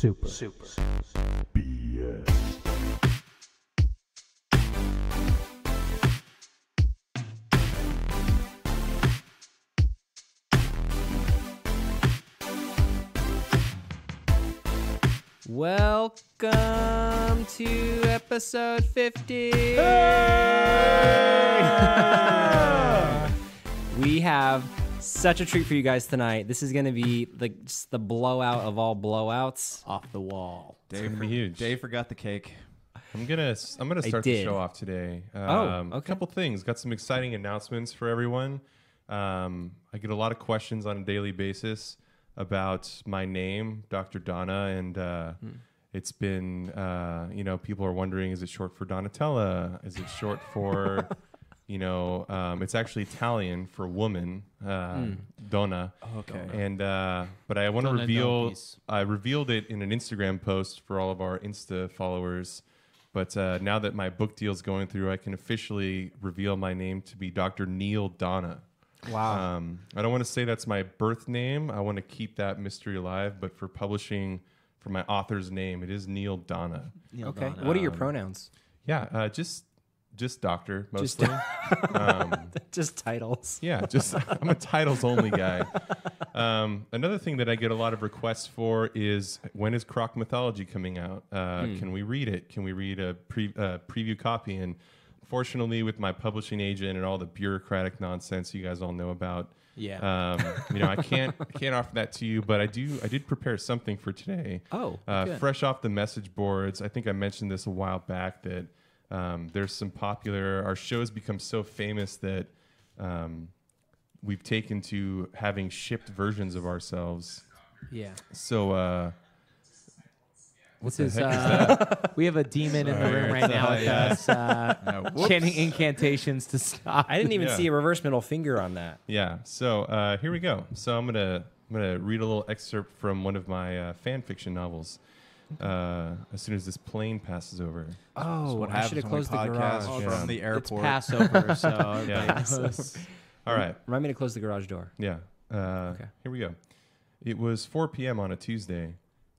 Super. BS. Welcome to episode 50. We have such a treat for you guys tonight. This is going to be just the blowout of all blowouts. Off the wall. It's gonna be huge. Dave forgot the cake. I'm gonna start the show off today. Okay. A couple things. Got some exciting announcements for everyone. I get a lot of questions on a daily basis about my name, Dr. Donna, and it's been, people are wondering, is it short for Donatella? Is it short for, it's actually Italian for woman, Donna. Okay. And but I want to reveal, I revealed it in an Instagram post for all of our Insta followers. But now that my book deal is going through, I can officially reveal my name to be Dr. Neil Donna. Wow. I don't want to say that's my birth name. I want to keep that mystery alive. But for publishing, for my author's name, it is Neil Donna. Okay. What are your pronouns? Yeah, just doctor mostly. Just titles. Yeah, I'm a titles only guy. Another thing that I get a lot of requests for is, when is Croc Mythology coming out? Can we read it? Can we read a preview copy? And fortunately, with my publishing agent and all the bureaucratic nonsense you guys all know about, I can't offer that to you, but I did prepare something for today. Oh, good. Fresh off the message boards. I think I mentioned this a while back that there's some our show's become so famous that we've taken to having shipped versions of ourselves. Yeah. So What's the heck is that? We have a demon in the room right now with us, chanting incantations to stop. I didn't even see a reverse middle finger on that. Yeah. So here we go. So I'm gonna read a little excerpt from one of my fan fiction novels. As soon as this plane passes over. Oh, I should have closed the garage. From the airport. It's Passover, so All right. Remind me to close the garage door. Yeah. Okay. Here we go. It was 4 p.m. on a Tuesday.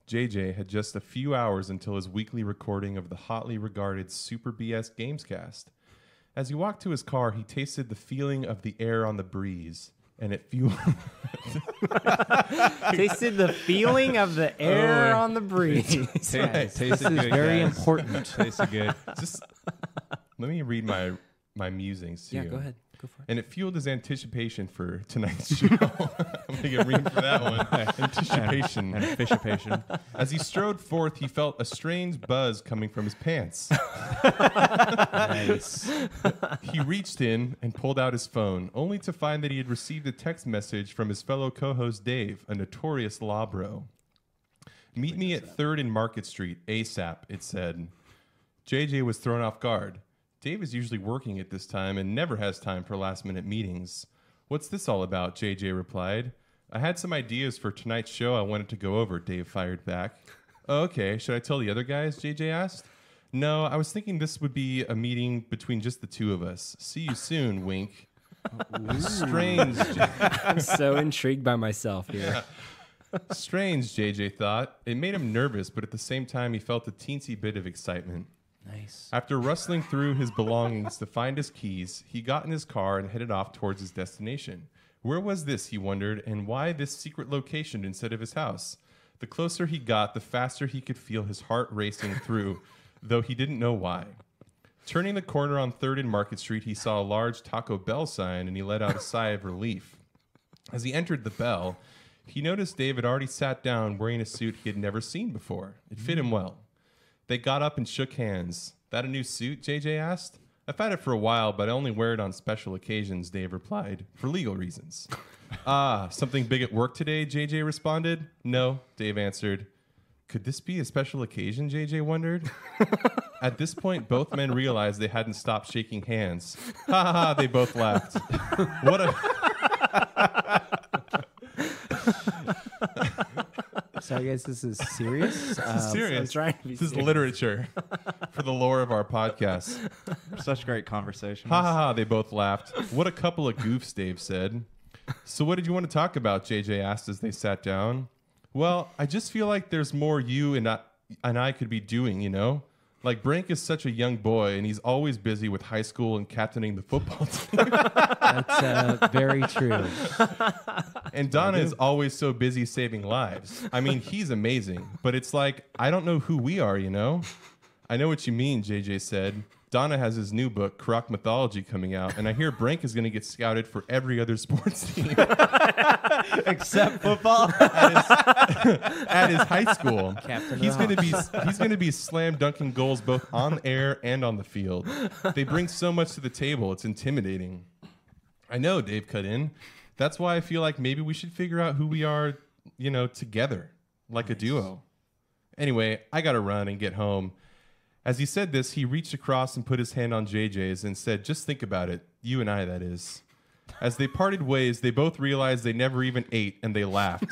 JJ had just a few hours until his weekly recording of the hotly regarded Super BS Gamescast. As he walked to his car, he tasted the feeling of the air on the breeze, and it fueled... Tasted the feeling of the air on the breeze. Tasted This is good, very guys. important. Tasted good. Just let me read my musings to you. Yeah, go ahead. Go for it. And it fueled his anticipation for tonight's show. I'm going to get reamed for that one. Anticipation. Anticipation. As he strode forth, he felt a strange buzz coming from his pants. Nice. He reached in and pulled out his phone, only to find that he had received a text message from his fellow co-host Dave, a notorious law bro. Meet me at 3rd and Market Street, ASAP, it said. JJ was thrown off guard. Dave is usually working at this time and never has time for last-minute meetings. What's this all about? JJ replied. I had some ideas for tonight's show I wanted to go over, Dave fired back. Oh, okay, should I tell the other guys? JJ asked. No, I was thinking this would be a meeting between just the two of us. See you soon, wink. Strange. I'm so intrigued by myself here. Strange, JJ thought. It made him nervous, but at the same time, he felt a teensy bit of excitement. Nice. After rustling through his belongings to find his keys, he got in his car and headed off towards his destination. Where was this, he wondered, and why this secret location instead of his house? The closer he got, the faster he could feel his heart racing through, though he didn't know why. Turning the corner on 3rd and Market Street, he saw a large Taco Bell sign, and he let out a sigh of relief. As he entered the Bell, he noticed Dave had already sat down wearing a suit he had never seen before. It fit him well. They got up and shook hands. That a new suit? JJ asked. I've had it for a while, but I only wear it on special occasions, Dave replied, for legal reasons. Something big at work today? JJ responded. No, Dave answered. Could this be a special occasion? JJ wondered. At this point, both men realized they hadn't stopped shaking hands. Ha ha ha, they both laughed. What a... Sorry, guys, this is serious? Serious. I'm trying to be This is serious. literature for the lore of our podcast. Such great conversation. Ha ha ha, they both laughed. What a couple of goofs, Dave said. So what did you want to talk about? JJ asked as they sat down. Well, I just feel like there's more you and I could be doing, you know? Like, Brink is such a young boy, and he's always busy with high school and captaining the football team. That's very true. And Donna is always so busy saving lives. I mean, he's amazing, but it's like, I don't know who we are, you know? I know what you mean, JJ said. Donna has his new book, Croc Mythology, coming out, and I hear Brink is going to get scouted for every other sports team. Except football. At his high school. Captain He's of the going to be slam dunking goals both on air and on the field. They bring so much to the table. It's intimidating. I know, Dave cut in. That's why I feel like maybe we should figure out who we are, you know, together, like a duo. Anyway, I got to run and get home. As he said this, he reached across and put his hand on JJ's and said, just think about it. You and I, that is. As they parted ways, they both realized they never even ate, and they laughed.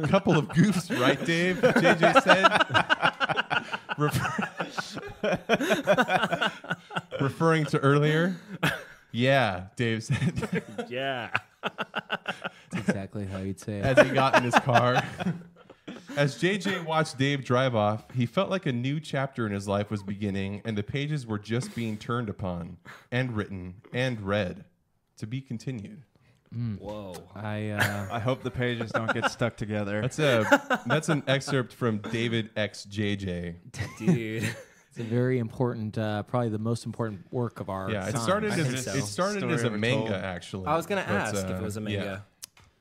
Couple of goofs, right, Dave? JJ said. Referring to earlier. Yeah, Dave said. Yeah. That's exactly how you'd say it. As he got in his car. As JJ watched Dave drive off, he felt like a new chapter in his life was beginning, and the pages were just being turned upon and written and read. To be continued. Whoa. I hope the pages don't get stuck together. That's an excerpt from David X JJ. Dude. It's a very important, probably the most important work of our Yeah, it time. started I think as so. it started Story as a ever manga, told. actually. I was going to But, ask if it was a manga. yeah.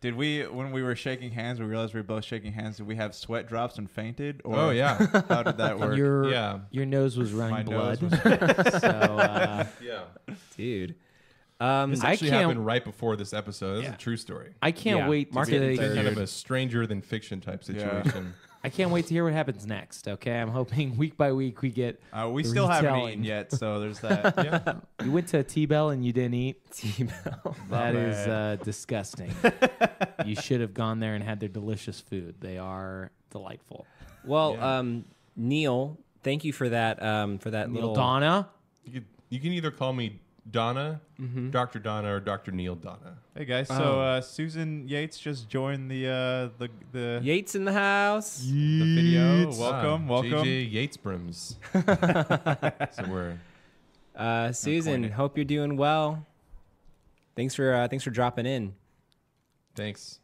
Did we, when we were shaking hands, we realized we were both shaking hands, did we have sweat drops and fainted? Or Oh, yeah. How did that work? Your nose was running My blood. nose was So Yeah. Dude. This I actually can't- happened right before this episode. This is a true story. I can't Yeah. wait Mark to it hear, Kind of a stranger than fiction type situation. I can't wait to hear what happens next. Okay, I'm hoping week by week we get. we the still haven't retelling. eaten yet, so there's that. Yeah. You went to T-Bell and you didn't eat. T-Bell. That is disgusting. You should have gone there and had their delicious food. They are delightful. Well, Neil, thank you for that. For that Neil little Donna. You can either call me Donna, Dr. Donna, or Dr. Neil Donna. Hey guys, so Susan Yates just joined the Yates in the house. the video. Welcome. JJ Yatesbrims. So we're Susan, Acquainted. hope you're doing well. Thanks for dropping in. thanks.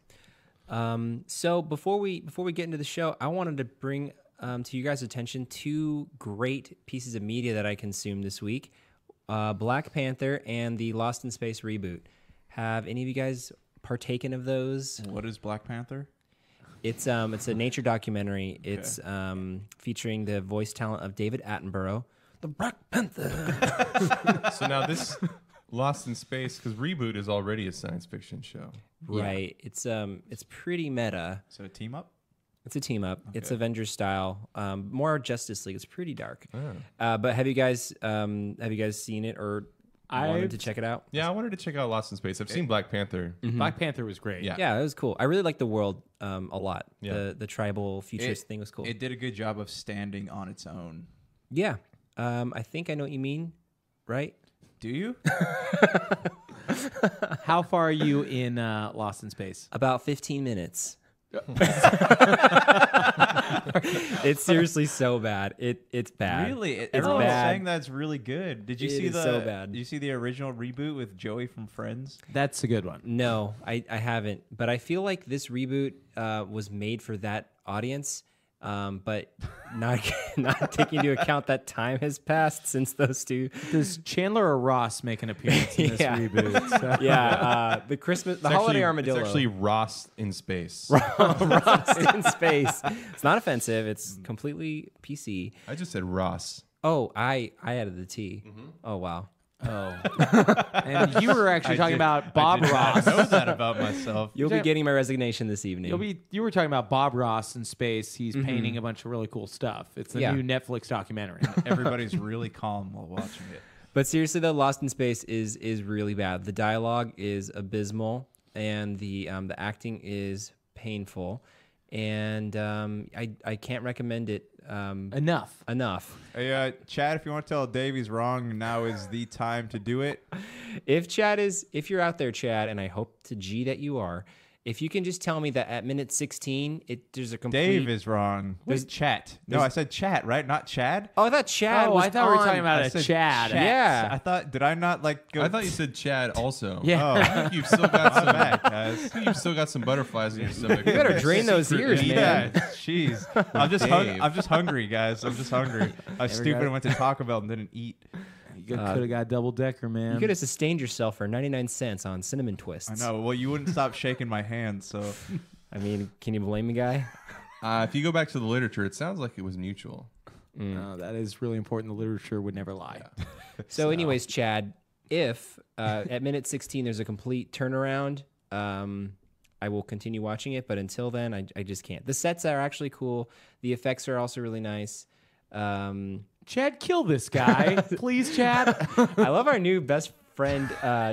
So before we get into the show, I wanted to bring to you guys' attention two great pieces of media that I consumed this week: Black Panther and the Lost in Space reboot. Have any of you guys partaken of those? What is Black Panther? It's a nature documentary. It's featuring the voice talent of David Attenborough, the Black Panther. So now this Lost in Space, because Reboot is already a science fiction show. Right. It's pretty meta. So team up. It's a team up. It's Avengers style. More Justice League. It's pretty dark. Oh. But have you guys seen it or wanted to check it out? Yeah, I wanted to check out Lost in Space. I've seen Black Panther. Black Panther was great. Yeah. Yeah, it was cool. I really liked the world a lot. Yeah. The tribal futurist thing was cool. It did a good job of standing on its own. Yeah. I think I know what you mean, right? Do you? How far are you in Lost in Space? About 15 minutes. It's seriously so bad. It's bad. Really? It's Everyone's bad. saying that's really good. Did you It see is so bad. Did you see the original reboot with Joey from Friends? That's a good one. No, I haven't. But I feel like this reboot was made for that audience, but not taking into account that time has passed since those two. Does Chandler or Ross make an appearance in this Yeah. reboot? So- Yeah, the holiday armadillo. It's actually Ross in space. Ross in space. It's not offensive. It's completely PC. I just said Ross. Oh, I added the T. Oh wow. Oh. And you were actually talking about Bob Ross. I know that about myself. You'll be getting my resignation this evening. You were talking about Bob Ross in space. He's painting a bunch of really cool stuff. It's the Yeah. new Netflix documentary. Everybody's really calm while watching it. But seriously, though, Lost in Space is really bad. The dialogue is abysmal, and the acting is painful, and I can't recommend it Enough. enough. Hey, Chad, if you want to tell Dave he's wrong, now is the time to do it. If you're out there, Chad, and I hope to G that you are, If you can just tell me that at minute 16, there's a complete. Dave is wrong. There's chat. No, I said chat, right? Not Chad. Oh, I thought Chad. Oh, was I thought we were on. talking about I a said Chad. chat. Yeah. I thought. Did I not like go? I thought you said Chad also. Yeah. Oh, I think you've still got my some. bad, I guys. think you've still got some butterflies in your stomach. You better drain those ears, man. Yeah, jeez. I'm just Dave. I'm just hungry, guys. I'm just hungry. I was stupid got- and went to Taco Bell and didn't eat. You could have got double decker, man. You could have sustained yourself for 99 cents on cinnamon twists. I know. Well, you wouldn't stop shaking my hand, so I mean, can you blame the guy? If you go back to the literature, it sounds like it was mutual. No, that is really important. The literature would never lie. So, anyways, Chad, if at minute 16 there's a complete turnaround, I will continue watching it. But until then, I just can't. The sets are actually cool. The effects are also really nice. Chad, kill this guy, please, Chad. I love our new best friend,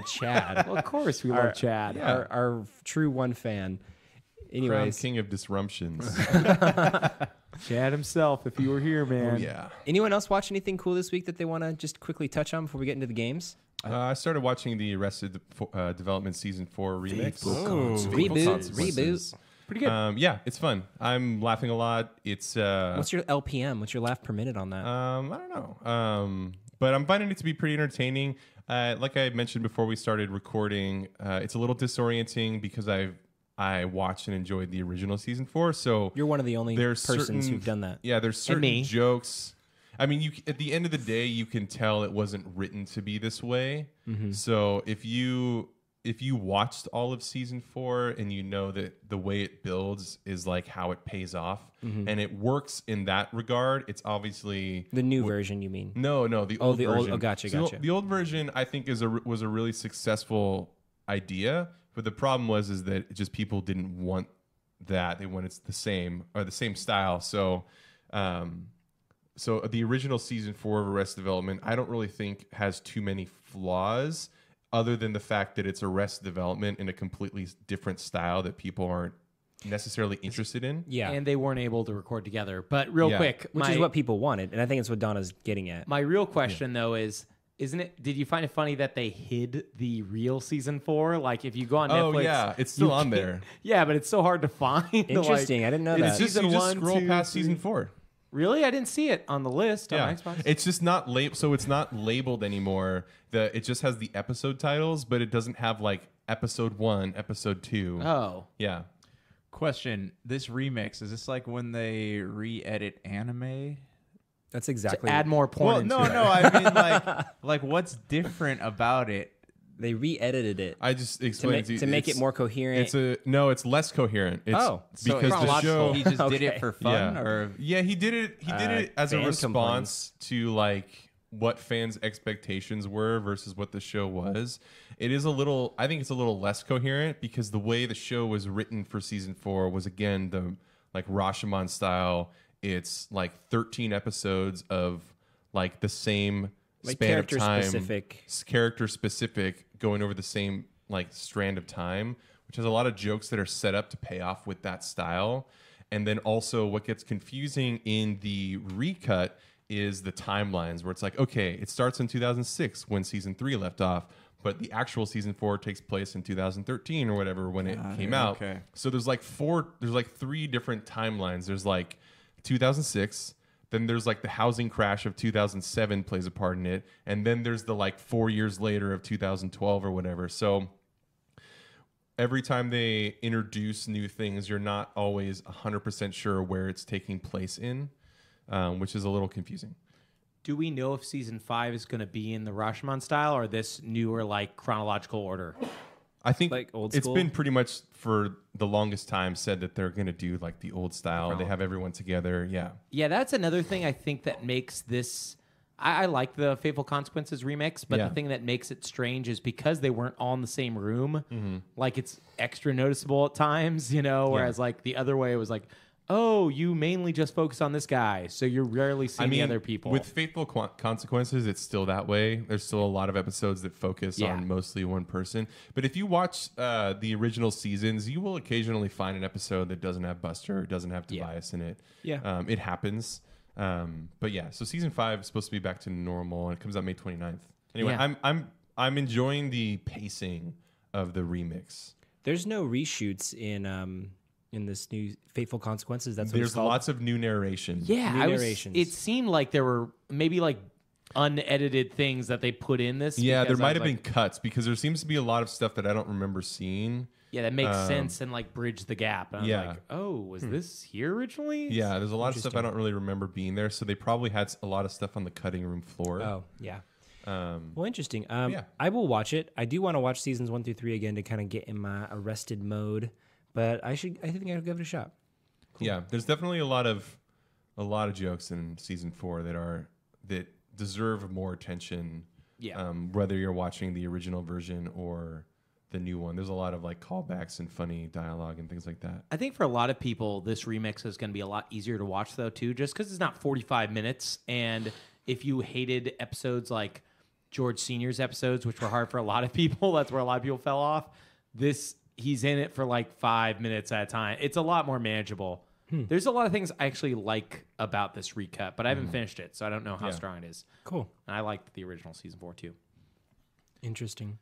Chad. Well, of course we love Chad. Our true one fan. Crown Anyways, king of disruptions. Chad himself, if you were here, man. Oh yeah. anyone else watch anything cool this week that they want to just quickly touch on before we get into the games? I started watching the Arrested Development Season 4 remix. Reboot. Pretty good. Yeah, it's fun. I'm laughing a lot. It's What's your LPM? What's your laugh per minute on that? I don't know. But I'm finding it to be pretty entertaining. Like I mentioned before we started recording, it's a little disorienting because I watched and enjoyed the original Season 4. So You're one of the only there's persons certain- who've done that. Yeah, there's certain me. jokes. I mean, you at the end of the day, you can tell it wasn't written to be this way. So if you watched all of Season 4 and you know that the way it builds is like how it pays off, and it works in that regard, it's obviously The new version, you mean? no, the old the old- version. oh, gotcha, So gotcha. The old version, I think, was a really successful idea, but the problem is that just people didn't want that. They wanted the same style. So, so the original Season 4 of Arrested Development, I don't really think has too many flaws, other than the fact that it's Arrested Development in a completely different style that people aren't necessarily interested in. Yeah. And they weren't able to record together. But real Yeah. quick, Which is what people wanted, and I think it's what Donna's getting at. my real question though is, isn't it? Did you find it funny that they hid the real Season 4? Like if you go on Oh, Netflix, yeah, it's still you on can't- there. Yeah, but it's so hard to find. Interesting. I didn't know it's that. It's just, Season you just 1, scroll 2, past 3. Season 4. Really, I didn't see it on the list Yeah, on Xbox. it's just not so it's not labeled anymore. It just has the episode titles, but it doesn't have like episode 1, episode 2. Oh, Yeah. question: this remix, is this like when they re-edit anime? That's to exactly. add more porn. Well, into no, it. no. I mean, like what's different about it? They re-edited it I just to explained make, to make it more coherent. It's less coherent. It's Oh. So because the chronological, show he just did Okay. it for fun, yeah. or Yeah, he did it as a fan response to like what fans' expectations were versus what the show was. It is I think it's a little less coherent because the way the show was written for Season 4 was again the like Rashomon style. It's like 13 episodes of like the same Like span of character time, specific. character specific, going over the same like strand of time, which has a lot of jokes that are set up to pay off with that style. And then also what gets confusing in the recut is the timelines, where it's like, okay, it starts in 2006 when Season 3 left off, but the actual Season 4 takes place in 2013 or whatever when it came out. okay. So there's like 3 different timelines. There's like 2006, then there's like the housing crash of 2007 plays a part in it, and then there's the like 4 years later of 2012 or whatever. So every time they introduce new things, you're not always 100% sure where it's taking place in, which is a little confusing. Do we know if Season 5 is going to be in the Rashomon style or this newer like chronological order? I think Like old it's school? been pretty much for the longest time said that they're going to do like the old style. They have everyone together. Yeah. Yeah, that's another thing I think that makes this. I like the Fateful Consequences remix, but Yeah. the thing that makes it strange is because they weren't all in the same room. Like it's extra noticeable at times, you know. Whereas like the other way, it was like, oh, you mainly just focus on this guy, so you're rarely seeing the other people. With Fateful Consequences, it's still that way. There's still a lot of episodes that focus Yeah. on mostly one person. But if you watch the original seasons, you will occasionally find an episode that doesn't have Buster, or doesn't have Tobias in it. Yeah. It happens. But yeah, so Season 5 is supposed to be back to normal, and it comes out May 29th. Anyway, Yeah. I'm enjoying the pacing of the remix. There's no reshoots in this new Fateful Consequences. That's what it's There's called. lots of new narration. Yeah, New narrations. It seemed like there were maybe like unedited things that they put in this. Yeah, there because I might was have like, been cuts because there seems to be a lot of stuff that I don't remember seeing. Yeah, that makes sense and like bridge the gap. And I was Yeah. like, oh, was this here originally? Yeah, there's a lot of stuff I don't really remember being there. So they probably had a lot of stuff on the cutting room floor. Oh, yeah. Um, Well, interesting. yeah. I will watch it. I do want to watch seasons 1 through 3 again to kind of get in my arrested mode, but I think I'll give it a shot. Yeah, there's definitely a lot of jokes in season 4 that deserve more attention. Yeah. Whether you're watching the original version or the new one, there's a lot of like callbacks and funny dialogue and things like that. I think for a lot of people, this remix is going to be a lot easier to watch, though, too, just because it's not 45 minutes. And if you hated episodes like George Sr.'s episodes, which were hard for a lot of people, that's where a lot of people fell off. He's in it for like 5 minutes at a time. It's a lot more manageable. There's a lot of things I actually like about this recut, but I haven't finished it, so I don't know how strong it is. Cool. And I liked the original season 4, too. Interesting.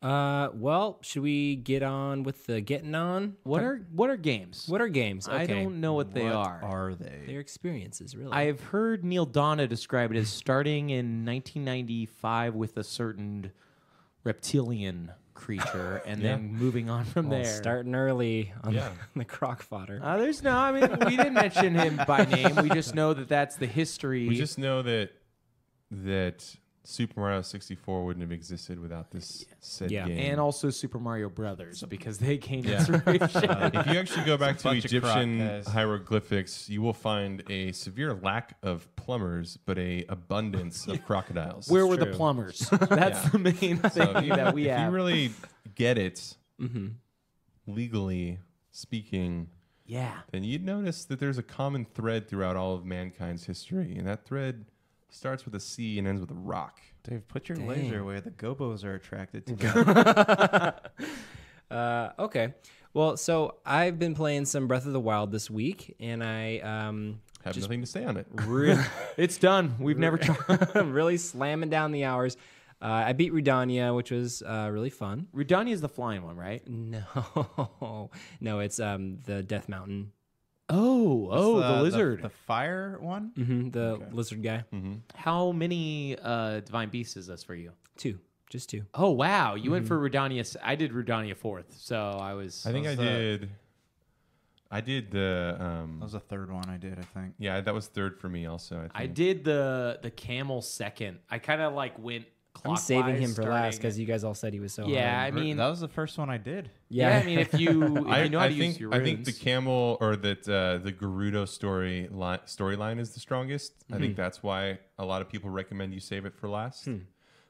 Well, should we get on with the getting on? What are games? What are games? Okay. I don't know what they are. Are they? They're experiences, really. I've heard Neil Donna describe it as starting in 1995 with a certain reptilian creature and then moving on from Well, there. starting early on the crock fodder. We didn't mention him by name. We just know that that's the history. We just know that Super Mario 64 wouldn't have existed without this said game. and also Super Mario Brothers because they gained inspiration. If you actually go back to bunch of Egyptian crock guys. hieroglyphics, you will find a severe lack of plumbers, but a abundance of crocodiles. Where were the true. plumbers? That's the main thing that we if have. you really get it, legally speaking, then you'd notice that there's a common thread throughout all of mankind's history, and that thread starts with a C and ends with a rock. Dave, put your Dang. laser where the gobos are attracted to them. Okay. Well, so I've been playing some Breath of the Wild this week, and I Have nothing to say on it. really, It's done. We've never tried. really slamming down the hours. I beat Rudania, which was really fun. Rudania is the flying one, right? No, it's the Death Mountain. The lizard. The fire one? The lizard guy. How many divine beasts is this for you? Just two. Oh wow, you went for Rudania. I did Rudania 4th, so I was. I think I did. I did the. That was the third one I did, I think. Yeah, that was third for me also. I think. I did the camel second. I kind of like went. I'm saving him for last starting because you guys all said he was so Yeah, hard. I mean, That was the first one I did. yeah. I mean, if you know how to use think your I think the runes. camel or that the Gerudo storyline is the strongest. I think that's why a lot of people recommend you save it for last.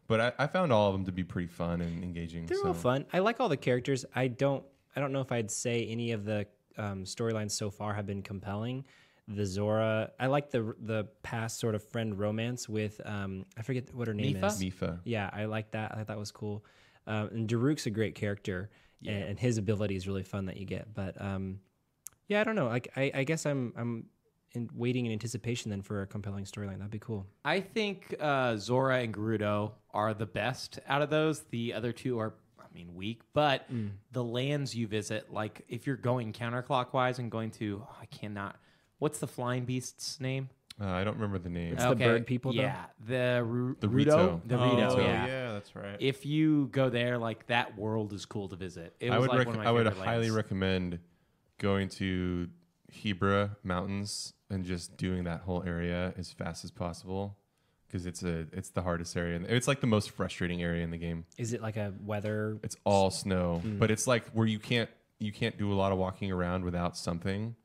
But I found all of them to be pretty fun and engaging. They're all fun. I like all the characters. I don't know if I'd say any of the storylines so far have been compelling. The Zora, I like the past sort of friend romance with I forget what her name Mipha? is. Mipha. Yeah, I like that. I thought that was cool. And Daruk's a great character, and his ability is really fun that you get. But yeah, I don't know. Like I guess I'm waiting in anticipation then for a compelling storyline. That'd be cool. I think Zora and Gerudo are the best out of those. The other two are, weak. But the lands you visit, like if you're going counterclockwise and going to, I cannot. What's the flying beast's name? I don't remember the name. It's the bird people, though? Yeah, the The Rudo. Rito. The Rito, Oh, yeah. that's right. If you go there, like that world is cool to visit. It I was would like one of my I would favorite highly lands. recommend going to Hebra Mountains and just doing that whole area as fast as possible because it's the hardest area. It's like the most frustrating area in the game. Is it like a weather? It's all snow, but it's like where you can't do a lot of walking around without something.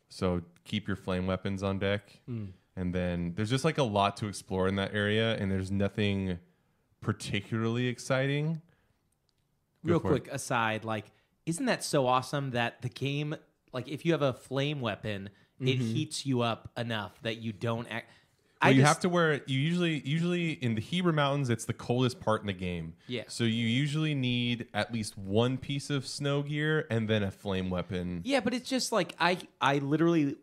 So keep your flame weapons on deck, and then there's just like a lot to explore in that area, and there's nothing particularly exciting. Real quick aside, like, isn't that so awesome that the game, like, if you have a flame weapon, it heats you up enough that you don't act. you have to wear it. You usually in the Hebrew Mountains, it's the coldest part in the game. Yeah. So you usually need at least one piece of snow gear and then a flame weapon. Yeah, but it's just like I literally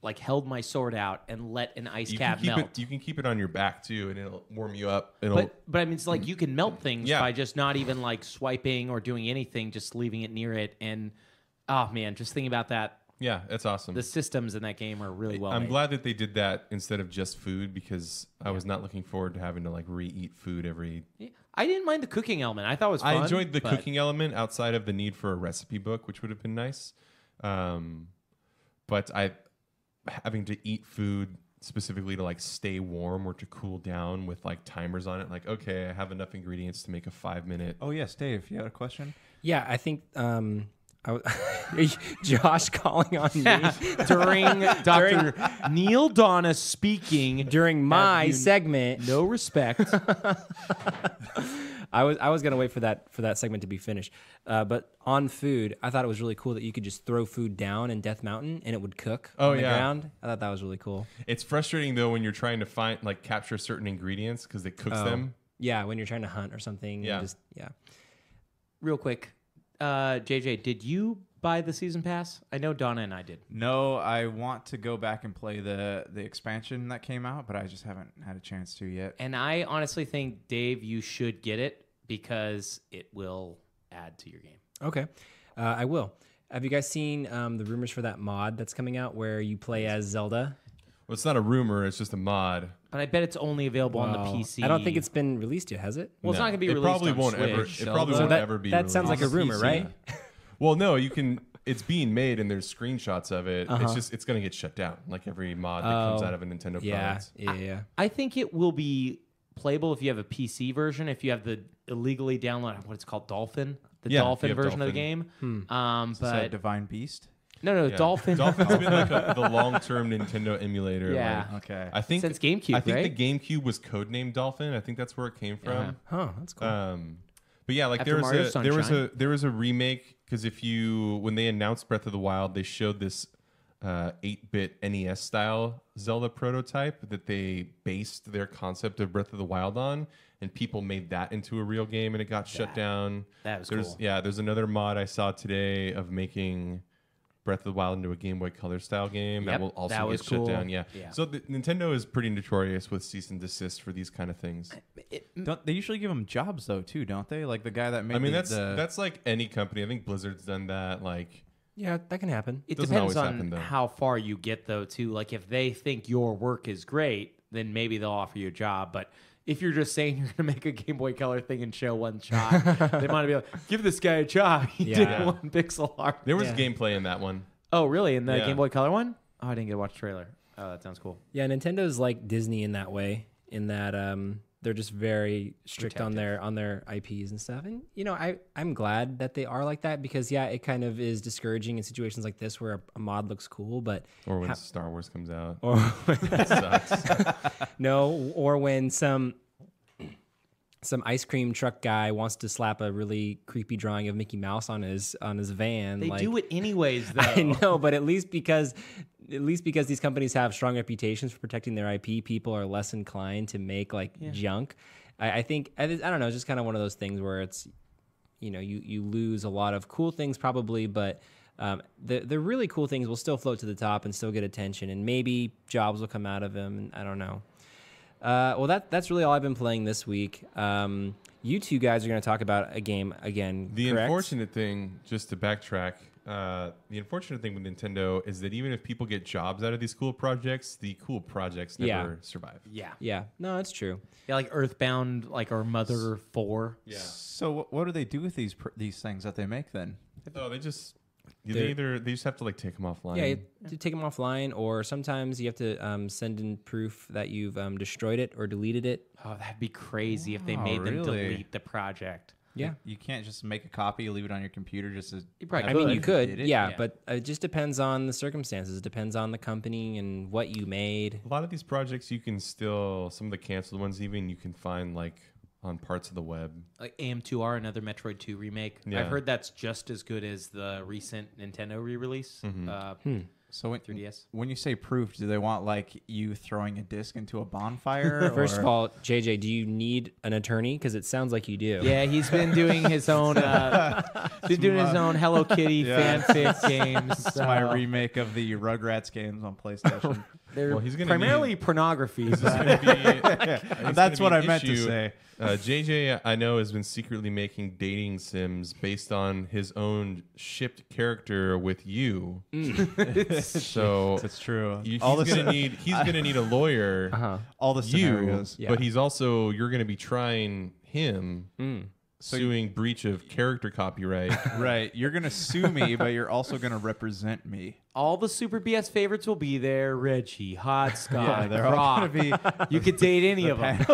like held my sword out and let an ice cap melt. You can keep it on your back too, and it'll warm you up. But I mean, it's like you can melt things Yeah. by just not even like swiping or doing anything, just leaving it near it. And oh man, just thinking about that. Yeah, that's awesome. The systems in that game are really well I'm made. glad that they did that instead of just food because I was not looking forward to having to like re-eat food every. Yeah. I didn't mind the cooking element. I thought it was fun. I enjoyed the cooking element outside of the need for a recipe book, which would have been nice. But having to eat food specifically to like stay warm or to cool down with like timers on it. Like, okay, I have enough ingredients to make a 5-minute. Oh yes, Dave, you had a question? Yeah, I think Josh calling on me during Dr. Neil Donna speaking during my segment. No respect. I was gonna wait for that segment to be finished. But on food, I thought it was really cool that you could just throw food down in Death Mountain and it would cook on the ground. I thought that was really cool. It's frustrating though when you're trying to capture certain ingredients because it cooks them. Yeah, when you're trying to hunt or something. Yeah. Real quick, JJ, did you buy the season pass? I know Donna and I did. No, I want to go back and play the expansion that came out, but I just haven't had a chance to yet. And I honestly think, Dave, you should get it because it will add to your game. Okay, I will. Have you guys seen the rumors for that mod that's coming out where you play as Zelda? Well, it's not a rumor; it's just a mod. But I bet it's only available on the PC. I don't think it's been released yet, has it? Well, it's not going to be It released probably on won't Switch. ever. It probably won't ever be. That sounds like released a on rumor, PC. right? Well, no, you can. It's being made, and there's screenshots of it. It's going to get shut down, like every mod that comes out of a Nintendo product. Yeah. I think it will be playable if you have a PC version. If you have the illegally download what it's called Dolphin, the Yeah, Dolphin if you have version of the game. Is that But Divine Beast? no, Yeah. Dolphin. Dolphin's been like the long-term Nintendo emulator. Yeah. like, Okay. I think Since GameCube, I think right? the GameCube was codenamed Dolphin. I think that's where it came from. Huh, that's cool. But yeah, like After there Mario was Sunshine. there was a remake because when they announced Breath of the Wild, they showed this 8-bit NES style Zelda prototype that they based their concept of Breath of the Wild on, and people made that into a real game, and it got shut down. That was There's cool. yeah, there's another mod I saw today of making Breath of the Wild into a Game Boy Color style game Yep, that will also that get was shut cool. down. Yeah. Yeah. So Nintendo is pretty notorious with cease and desist for these kind of things. Don't they usually give them jobs though too? Don't they? Like the guy that made. I mean, the that's like any company. I think Blizzard's done that. Like, Yeah, that can happen. It Doesn't depends always on happen, though. how far you get, though, too. Like, if they think your work is great, then maybe they'll offer you a job. But if you're just saying you're going to make a Game Boy Color thing and show one shot, they might be like, give this guy a job. He did Yeah. one pixel art. there was Yeah. gameplay in that one. Oh, really? In the Yeah. Game Boy Color one? Oh, I didn't get to watch the trailer. Oh, that sounds cool. Yeah, Nintendo's like Disney in that way, in that they're just very strict on their IPs and stuff. And you know, I'm glad that they are like that because it kind of is discouraging in situations like this where a mod looks cool, but Or when Star Wars comes out. or That sucks. no, or when some ice cream truck guy wants to slap a really creepy drawing of Mickey Mouse on his van. They like, do it anyways, though. I know, but at least because these companies have strong reputations for protecting their IP, people are less inclined to make junk. I think I don't know. It's just kind of one of those things where it's, you know, you lose a lot of cool things probably, but the really cool things will still float to the top and still get attention, and maybe jobs will come out of them. And I don't know. Well, that's really all I've been playing this week. You two guys are going to talk about a game again. The correct? unfortunate thing, just to backtrack, the unfortunate thing with Nintendo is that even if people get jobs out of these cool projects, the cool projects never survive. Yeah. Yeah, no, that's true. Yeah, like Earthbound, like our Mother 4. Yeah. So what do they do with these things that they make then? Oh, they just they just have to like take them offline. Yeah, you have to take them offline, or sometimes you have to send in proof that you've destroyed it or deleted it. Oh, that'd be crazy if they Oh, made them really? delete the project. Yeah. You can't just make a copy, leave it on your computer just as. You probably I mean, you could, Did it? yeah, Yeah. but it just depends on the circumstances. It depends on the company and what you made. A lot of these projects you can still, some of the canceled ones even, you can find like on parts of the web. Like AM2R, another Metroid 2 remake. Yeah. I've heard that's just as good as the recent Nintendo re-release. So when 3DS. When you say proof, do they want like you throwing a disc into a bonfire? First or- of all, JJ, do you need an attorney? Because it sounds like you do. Yeah, he's been doing his own Hello Kitty fanfic games. It's my remake of the Rugrats games on PlayStation. They're Well, he's gonna primarily need- pornography. This is but- gonna be- That's gonna what be I an meant to issue. say. JJ, I know, has been secretly making dating sims based on his own shipped character with you. So It's true. he's all the gonna need a lawyer. all the scenarios. Yeah. But you're gonna be trying him, suing breach of character copyright. Right. You're gonna sue me, but you're also gonna represent me. all the Super BS favorites will be there. Reggie, Hot Scott, they're all Croc. gonna be. You could date any of them.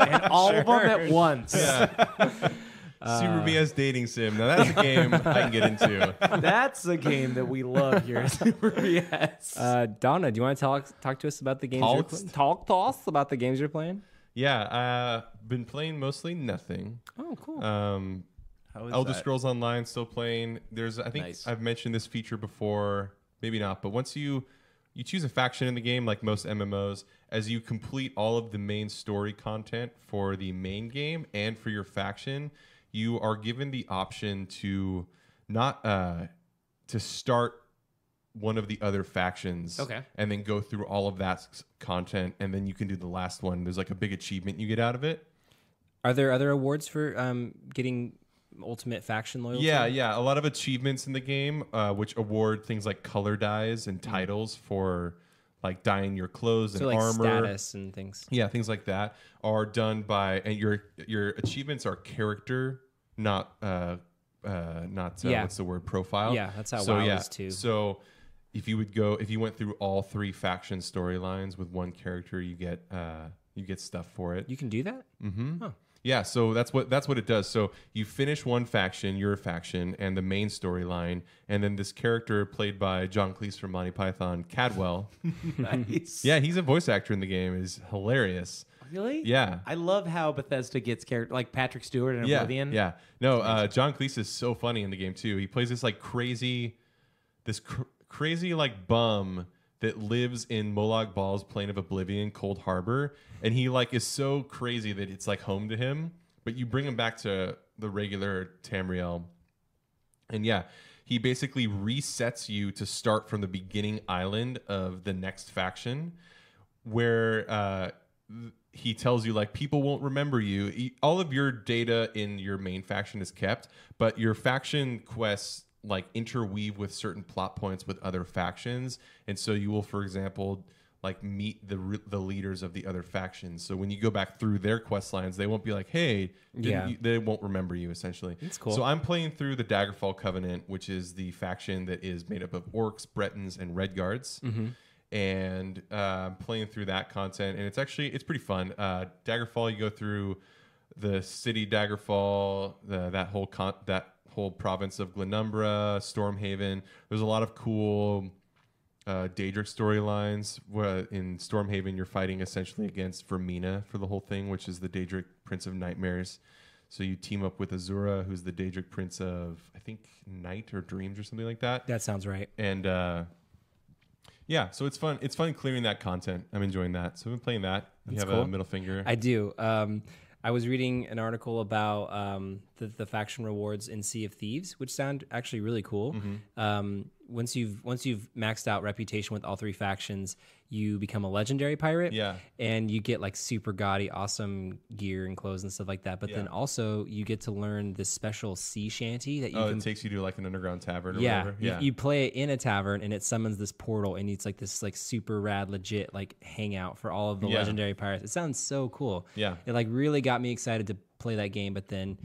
And all of them at once. Super BS dating sim. Now that's a game I can get into. That's a game that we love here at Super BS. Donna, do you want to talk to us about the games you're playing? Talk to us about the games you're playing. Yeah, been playing mostly nothing. Oh, cool. How is Elder that? Scrolls Online still playing. I think Nice. I've mentioned this feature before, maybe not, but once you choose a faction in the game, like most MMOs, as you complete all of the main story content for the main game and for your faction, you are given the option to not to start one of the other factions, Okay. and then go through all of that content, and then you can do the last one. There's like a big achievement you get out of it. Are there other awards for getting ultimate faction loyalty? Yeah. A lot of achievements in the game, which award things like color dyes and titles for like dyeing your clothes So and like armor. status and things. Yeah, things like that are done by, and your achievements are character, not Yeah. what's the word, profile. Yeah, that's how so, WoW yeah. is too. So if you went through all 3 faction storylines with one character, you get stuff for it. You can do that? Yeah, so that's what it does. So you finish one faction, your faction, and the main storyline, and then this character played by John Cleese from Monty Python, Cadwell. Nice. Yeah, he's a voice actor in the game. Is hilarious. Really? Yeah. I love how Bethesda gets character like Patrick Stewart in Yeah, Oblivion. yeah. No, John Cleese is so funny in the game too. He plays this like crazy like bum that lives in Molag Bal's Plane of Oblivion, Cold Harbor, and he like is so crazy that it's like home to him. But you bring him back to the regular Tamriel, and yeah, he basically resets you to start from the beginning island of the next faction, where he tells you like people won't remember you. All of your data in your main faction is kept, but your faction quests like interweave with certain plot points with other factions, and so you will, for example, like meet the leaders of the other factions. So when you go back through their quest lines, they won't be like, "Hey," they won't remember you. Essentially, That's cool. So I'm playing through the Daggerfall Covenant, which is the faction that is made up of orcs, Bretons, and Redguards. And I'm playing through that content, and it's pretty fun. Daggerfall, you go through the city Daggerfall, that whole province of Glenumbra, Stormhaven. There's a lot of cool Daedric storylines. Where in Stormhaven, you're fighting essentially against Vermina for the whole thing, which is the Daedric Prince of Nightmares. So you team up with Azura, who's the Daedric Prince of, I think, Night or Dreams or something like that. That sounds right. And yeah, so it's fun. It's fun clearing that content. I'm enjoying that. So I've been playing that. You That's have cool. a middle finger. I do. I was reading an article about the faction rewards in Sea of Thieves, which sound actually really cool. Once you've maxed out reputation with all 3 factions, you become a legendary pirate. Yeah. And you get like super gaudy, awesome gear and clothes and stuff like that. But then also you get to learn this special sea shanty that you can. It takes you to like an underground tavern or Yeah, whatever. you play it in a tavern, and it summons this portal, and it's like this like super rad, legit like hangout for all of the legendary pirates. It sounds so cool. Yeah. It like really got me excited to play that game, but then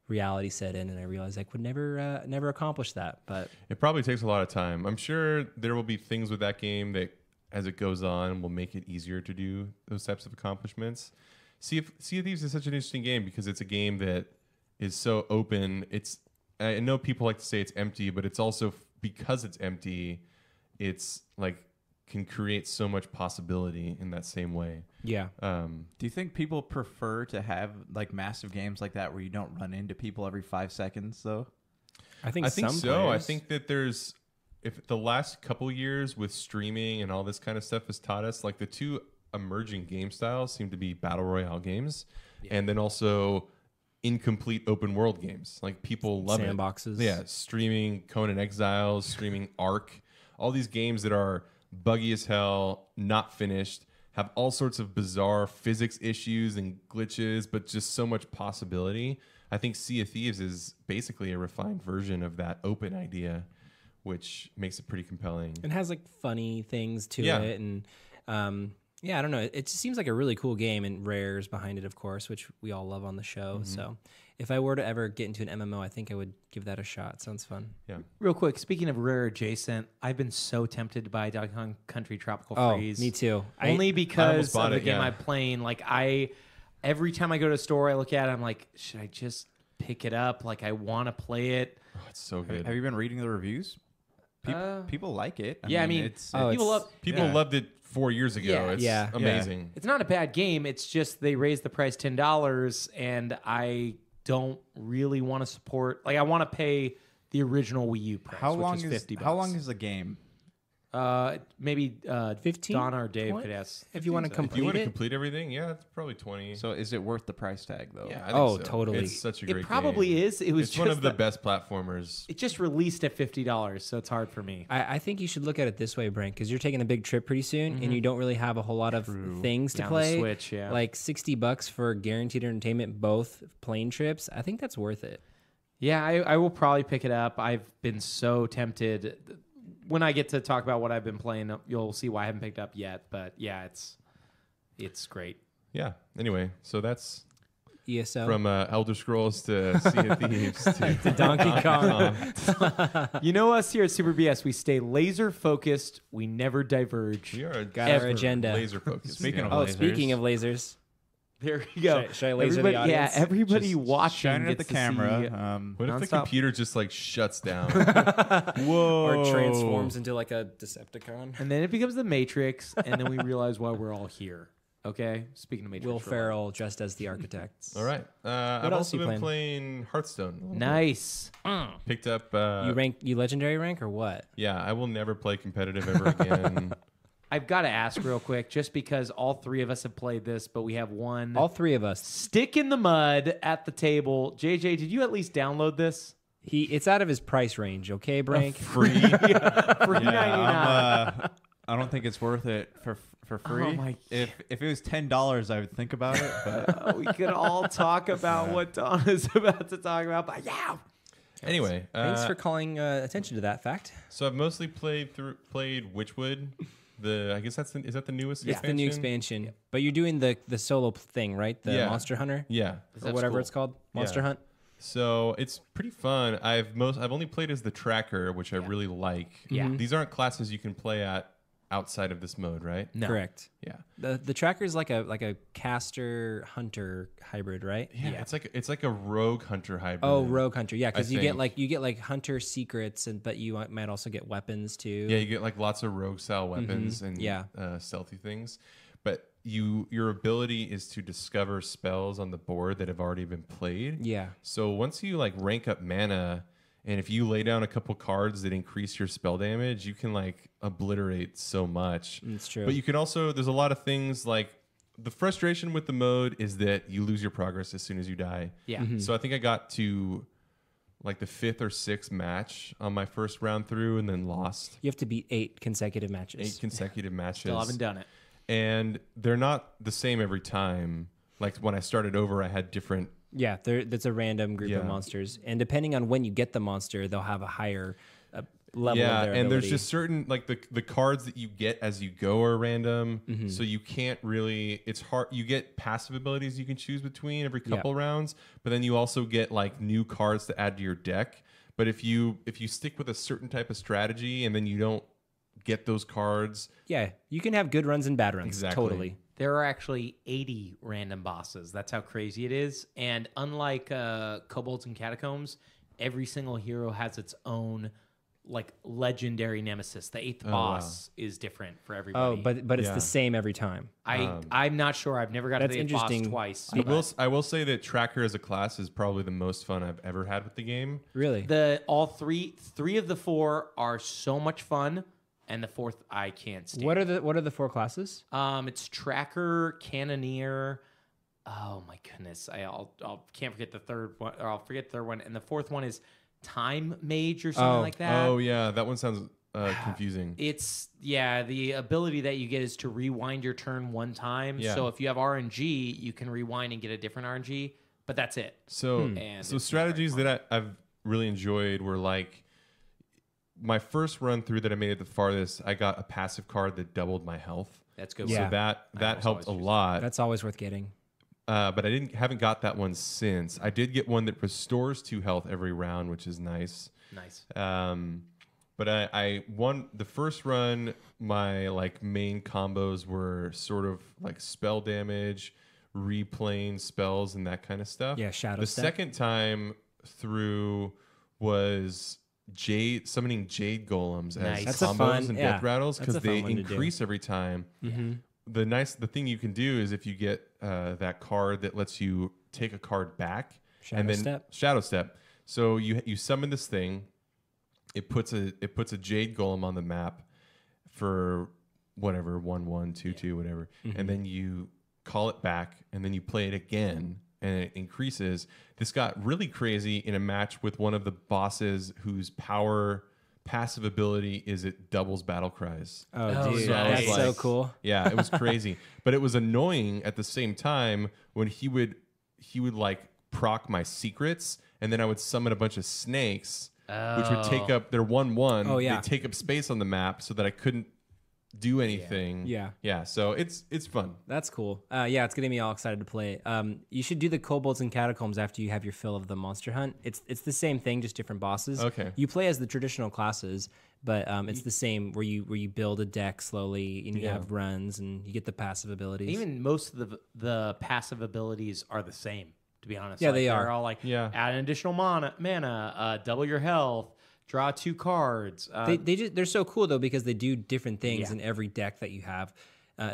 reality set in, and I realized I could never accomplish that. But It probably takes a lot of time. I'm sure there will be things with that game that, as it goes on, will make it easier to do those types of accomplishments. Sea of Thieves is such an interesting game because it's a game that is so open. I know people like to say it's empty, but it's also because it's empty, it's like can create so much possibility in that same way. Yeah. Do you think people prefer to have like massive games like that where you don't run into people every 5 seconds though? I think so. players, I think that there's, if the last couple years with streaming and all this kind of stuff has taught us, like the two emerging game styles seem to be battle royale games, and then also incomplete open world games. Like people love sandboxes. it. Yeah, streaming Conan Exiles, streaming Ark, all these games that are buggy as hell, not finished, have all sorts of bizarre physics issues and glitches, but just so much possibility. I think Sea of Thieves is basically a refined version of that open idea, which makes it pretty compelling. It has like funny things to Yeah. it, and yeah, I don't know. It just seems like a really cool game, and Rare's behind it, of course, which we all love on the show. So if I were to ever get into an MMO, I think I would give that a shot. Sounds fun. Yeah. Real quick, speaking of rare adjacent, I've been so tempted to buy Donkey Kong Country Tropical Oh, Freeze. me too. Only because bought of the it, game yeah. I'm playing. Like every time I go to a store, I look at it, I'm like, should I just pick it up? Like I want to play it. Oh, it's so good. Have you been reading the reviews? People like it. I mean, it's people love. People Yeah. loved it 4 years ago. Yeah. It's Yeah. amazing. It's not a bad game. It's just they raised the price $10, and I don't really want to support. Like I want to pay the original Wii U price, how which long is is $50. how long is the game? Maybe 15? Donna or Dave 20? could ask. If you want to If you complete want to it, complete everything, yeah, it's probably 20. So is it worth the price tag though? yeah, I think Oh, so. totally. It's such a great It probably game. is. It was It's just one of the that- best platformers. It just released at $50, so it's hard for me. I think you should look at it this way, Brent, because you're taking a big trip pretty soon, and you don't really have a whole lot of things to Yeah, on the play. Switch, yeah. Like $60 for guaranteed entertainment, both plane trips. I think that's worth it. Yeah, I will probably pick it up. I've been so tempted. When I get to talk about what I've been playing, you'll see why I haven't picked up yet. But yeah, it's great. Yeah. Anyway, so that's ESO. from Elder Scrolls to Sea of Thieves to Donkey Kong. You know us here at Super BS, we stay laser focused. We never diverge. We are Got our Ever. agenda. laser focused. Speaking of Oh, lasers. speaking of lasers. There you go. Should I laser the Everybody- audience? Yeah, everybody Just watching shine it at gets the to camera. see- What if the Nonstop. computer just like shuts down? Or transforms into like a Decepticon. and then it becomes the Matrix, and then we realize why we're all here. Okay, speaking of Matrix, Will real quick. Ferrell dressed as the architects. All right. I've else also you been playing? playing Hearthstone. a little bit. Nice. Picked up. You legendary rank or what? Yeah, I will never play competitive ever again. I've got to ask real quick, just because all three of us have played this, but we have one All three of us. stick in the mud at the table. JJ, did you at least download this? It's out of his price range, okay, Brank? Free. For $99. I don't think it's worth it for free. Oh my- If it was $10, I would think about it. But We could all talk about what Donna's about to talk about, but yeah. Anyway, Thanks for calling attention to that fact. so I've mostly played Witchwood. I guess is that the newest It's the new expansion, but you're doing the solo thing, right? The Yeah. Monster Hunter, Yeah. or whatever it's called, Monster Yeah. Hunt. So it's pretty fun. I've only played as the tracker, which I really like. Yeah. These aren't classes you can play at outside of this mode, right? No. Correct. Yeah. The tracker is like a caster hunter hybrid, right? Yeah. It's like a rogue hunter hybrid. Oh, rogue hunter, yeah, I because you think. get like hunter secrets, but you might also get weapons too. Yeah, you get like lots of rogue style weapons and Yeah. stealthy things. But your ability is to discover spells on the board that have already been played. Yeah. So once you like rank up mana, and if you lay down a couple cards that increase your spell damage, you can like obliterate so much. It's true. But you can also, there's a lot of things like the frustration with the mode is that you lose your progress as soon as you die. Yeah. So I think I got to like the 5th or 6th match on my first round through and then lost You have to beat 8 consecutive matches. 8 consecutive matches. Still haven't done it. And they're not the same every time. Like when I started over, I had different. Yeah, that's a random group of Yeah. monsters, and depending on when you get the monster, they'll have a higher level. Yeah, of their and there's ability. just certain like the cards that you get as you go are random, so you can't really. It's hard. You get passive abilities you can choose between every couple rounds, but then you also get like new cards to add to your deck. But if you stick with a certain type of strategy and then you don't get those cards, Yeah, you can have good runs and bad runs. Exactly. Totally. There are actually 80 random bosses. That's how crazy it is. And unlike Kobolds and Catacombs, every single hero has its own like legendary nemesis. The 8th wow. boss is different for everybody. but it's Yeah. the same every time. I'm not sure. I've never got to That's the 8th boss interesting. twice. I will say that Tracker as a class is probably the most fun I've ever had with the game. Really? All three of the 4 are so much fun, and the 4th I can't stand. What are the 4 classes? It's Tracker, Cannoneer. Oh my goodness, I'll can't forget the 3rd one, or I'll forget the 3rd one, and the 4th one is Time Mage or something like that. Oh yeah, that one sounds confusing. It's the ability that you get is to rewind your turn one time. Yeah. So if you have RNG, you can rewind and get a different RNG, but that's it. So And so it's strategies that I've really enjoyed were like my first run through that I made it the farthest. I got a passive card that doubled my health. That's good. Yeah. So that almost helped a always use lot. That's always worth getting. But I haven't got that one since. I did get one that restores 2 health every round, which is nice. Nice. But I won the first run. My like main combos were sort of like spell damage, replaying spells, and that kind of stuff. Yeah, shadow The step. second time through was summoning jade golems Nice. as That's a combos fun- and yeah, death rattles that's a because fun they one to do. increase every time. Mm-hmm. The thing you can do is if you get that card that lets you take a card back and then shadow step. So you summon this thing. It puts a jade golem on the map for whatever 1/1, 2/2, whatever, and then you call it back and then you play it again and it increases. This got really crazy in a match with one of the bosses whose passive ability is it doubles battle cries. Oh, dude, so I was that's like- so cool. Yeah, it was crazy, but it was annoying at the same time when he would like proc my secrets, and then I would summon a bunch of snakes, which would take up their 1/1. Oh, yeah. They take up space on the map so that I couldn't do anything. Yeah. yeah. So it's fun. That's cool. Yeah, it's getting me all excited to play. You should do the kobolds and catacombs after you have your fill of the monster hunt. It's the same thing, just different bosses. Okay. You play as the traditional classes, but it's the same where you build a deck slowly and you have runs and you get the passive abilities. Even most of the passive abilities are the same, to be honest. Yeah, Like, they they're are. all like, Yeah. add an additional mana, double your health, draw 2 cards. They're so cool though because they do different things Yeah. in every deck that you have.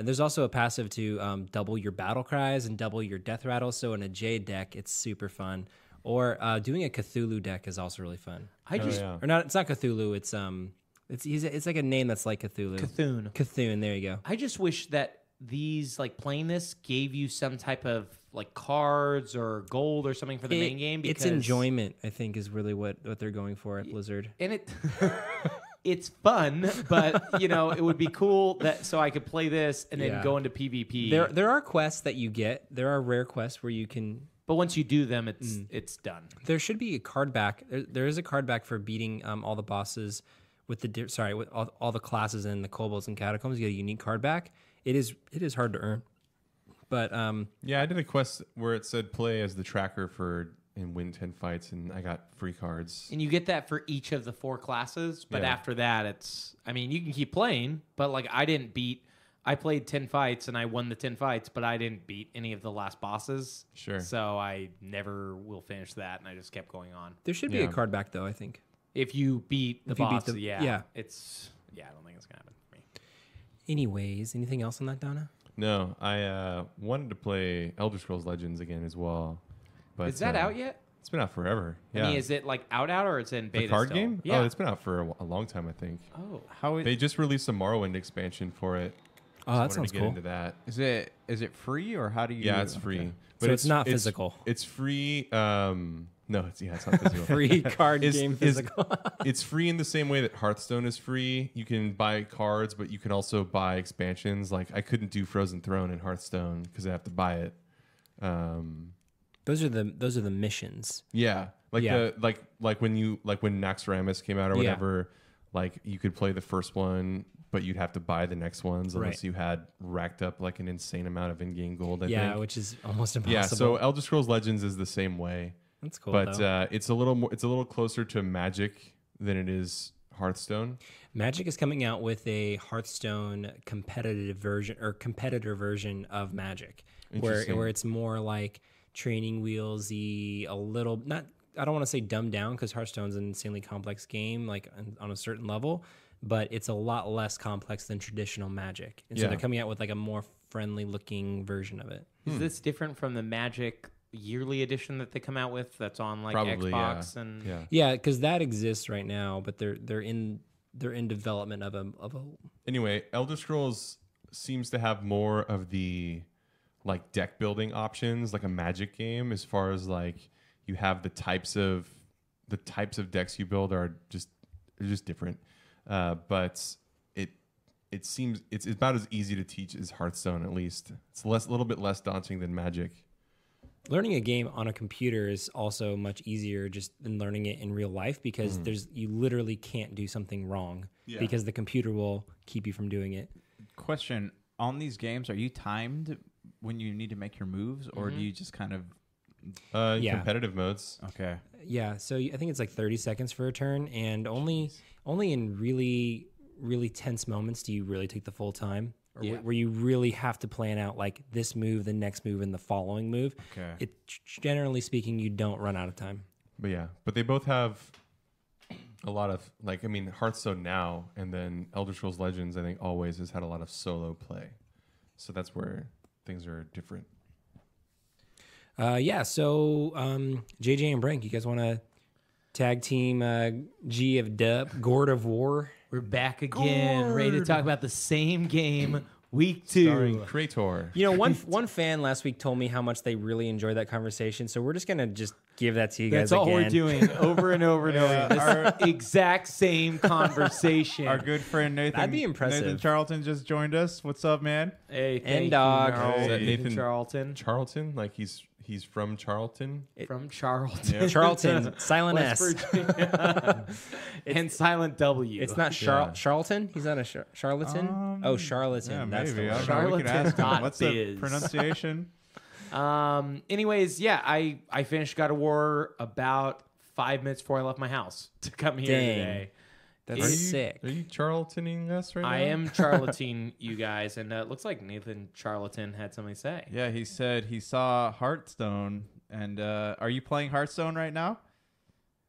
There's also a passive to double your battle cries and double your death rattles. So in a Jade deck, it's super fun. Or doing a Cthulhu deck is also really fun. Yeah. Or not? It's not Cthulhu. It's like a name that's like Cthulhu. Cthulhu. Cthulhu. There you go. I just wish that these, like, playing this gave you some type of, like, cards or gold or something for the main game. Because, It's enjoyment, I think, is really what they're going for at Blizzard. And it's fun, but, it would be cool so I could play this and then Yeah. go into PvP. There are quests that you get. There are rare quests where you can. But once you do them, it's done. There should be a card back. There is a card back for beating all the bosses with with all the classes in the kobolds and catacombs. You get a unique card back. It is hard to earn, but Yeah, I did a quest where it said play as the tracker and win 10 fights, and I got free cards. And you get that for each of the 4 classes. But Yeah. after that, you can keep playing, but, like, I played 10 fights and I won the 10 fights, but I didn't beat any of the last bosses. Sure. So I never will finish that, and I just kept going on. there should be Yeah. a card back though. I think. If you beat the If you beat boss, the- yeah. yeah. I don't think it's going to happen for me. Anyways, anything else on that, Donna? No, I wanted to play Elder Scrolls Legends again as well. But Is that out yet? It's been out forever. Yeah. I mean, is it, like, out or it's in beta the card still? game? Yeah. Oh, it's been out for a long time, I think. Oh. How They just released a Morrowind expansion for it. Oh, So I that wanted sounds to get cool. into that. is it free or how do you? Yeah, it's free. Okay. So it's not physical. It's free. No, it's not physical. Free card Is- game is- physical. It's free in the same way that Hearthstone is free. You can buy cards, but you can also buy expansions. Like I couldn't do Frozen Throne in Hearthstone because I have to buy it. Those are the missions. Yeah, like Yeah. when Naxxramas came out or Yeah. whatever. Like you could play the first one, but you'd have to buy the next ones unless Right. you had racked up like an insane amount of in-game gold. I Yeah, think. which is almost impossible. Yeah, so Elder Scrolls Legends is the same way. that's cool. But though. it's a little closer to Magic than it is Hearthstone. Magic is coming out with a Hearthstone competitor version of Magic, Interesting. where it's more like training wheelsy, a little not I don't want to say dumbed down because Hearthstone's an insanely complex game, like on a certain level, but it's a lot less complex than traditional Magic. And so Yeah. they're coming out with like a more friendly looking version of it. Is this different from the Magic yearly edition that they come out with? That's on like Probably, Xbox yeah. and Yeah. Yeah, because that exists right now, but they're in development of a Anyway, Elder Scrolls seems to have more of the like deck building options, like a Magic game, as far as like you have the types of decks you build are just different. But it seems it's about as easy to teach as Hearthstone. At least it's a little bit less daunting than Magic. Learning a game on a computer is also much easier just than learning it in real life because you literally can't do something wrong because the computer will keep you from doing it. Question: on these games, are you timed when you need to make your moves, or do you just kind of? In Yeah. competitive modes. Okay. Yeah, so I think it's like 30 seconds for a turn, and only in really, really tense moments do you really take the full time, or where you really have to plan out like this move, the next move, and the following move. Okay. Generally speaking, you don't run out of time. But they both have a lot of Hearthstone now, and then Elder Scrolls Legends, I think always has had a lot of solo play, so that's where things are different. So JJ and Brink, you guys want to tag team G of Dub, Gord of War? we're back again, ready to talk about the same game, week 2. Starring Krator. You know, one fan last week told me how much they really enjoyed that conversation, so we're just gonna give that to you guys. That's all again. we're doing over and over and over. This exact same conversation. Our good friend Nathan. That'd be impressive. Nathan Charlton just joined us. What's up, man? Hey, And thank dog. you, Gnarls. Is that Nathan Nathan Charlton Charlton, like he's from Charlton. from Charlton. Charlton, silent West S. Virginia. and silent W. It's not Yeah. Charlton. He's not a charlatan. Charlatan. Yeah, That's maybe. the I one. don't know. We could ask him. Charlatan What's the biz. pronunciation? Anyways, yeah, I finished God of War about 5 minutes before I left my house to come here Dang. today. That's sick. Are you Charltoning us right now? I am charlatan, you guys, and it looks like Nathan Charlatan had something to say. Yeah, he said he saw Hearthstone. And are you playing Hearthstone right now?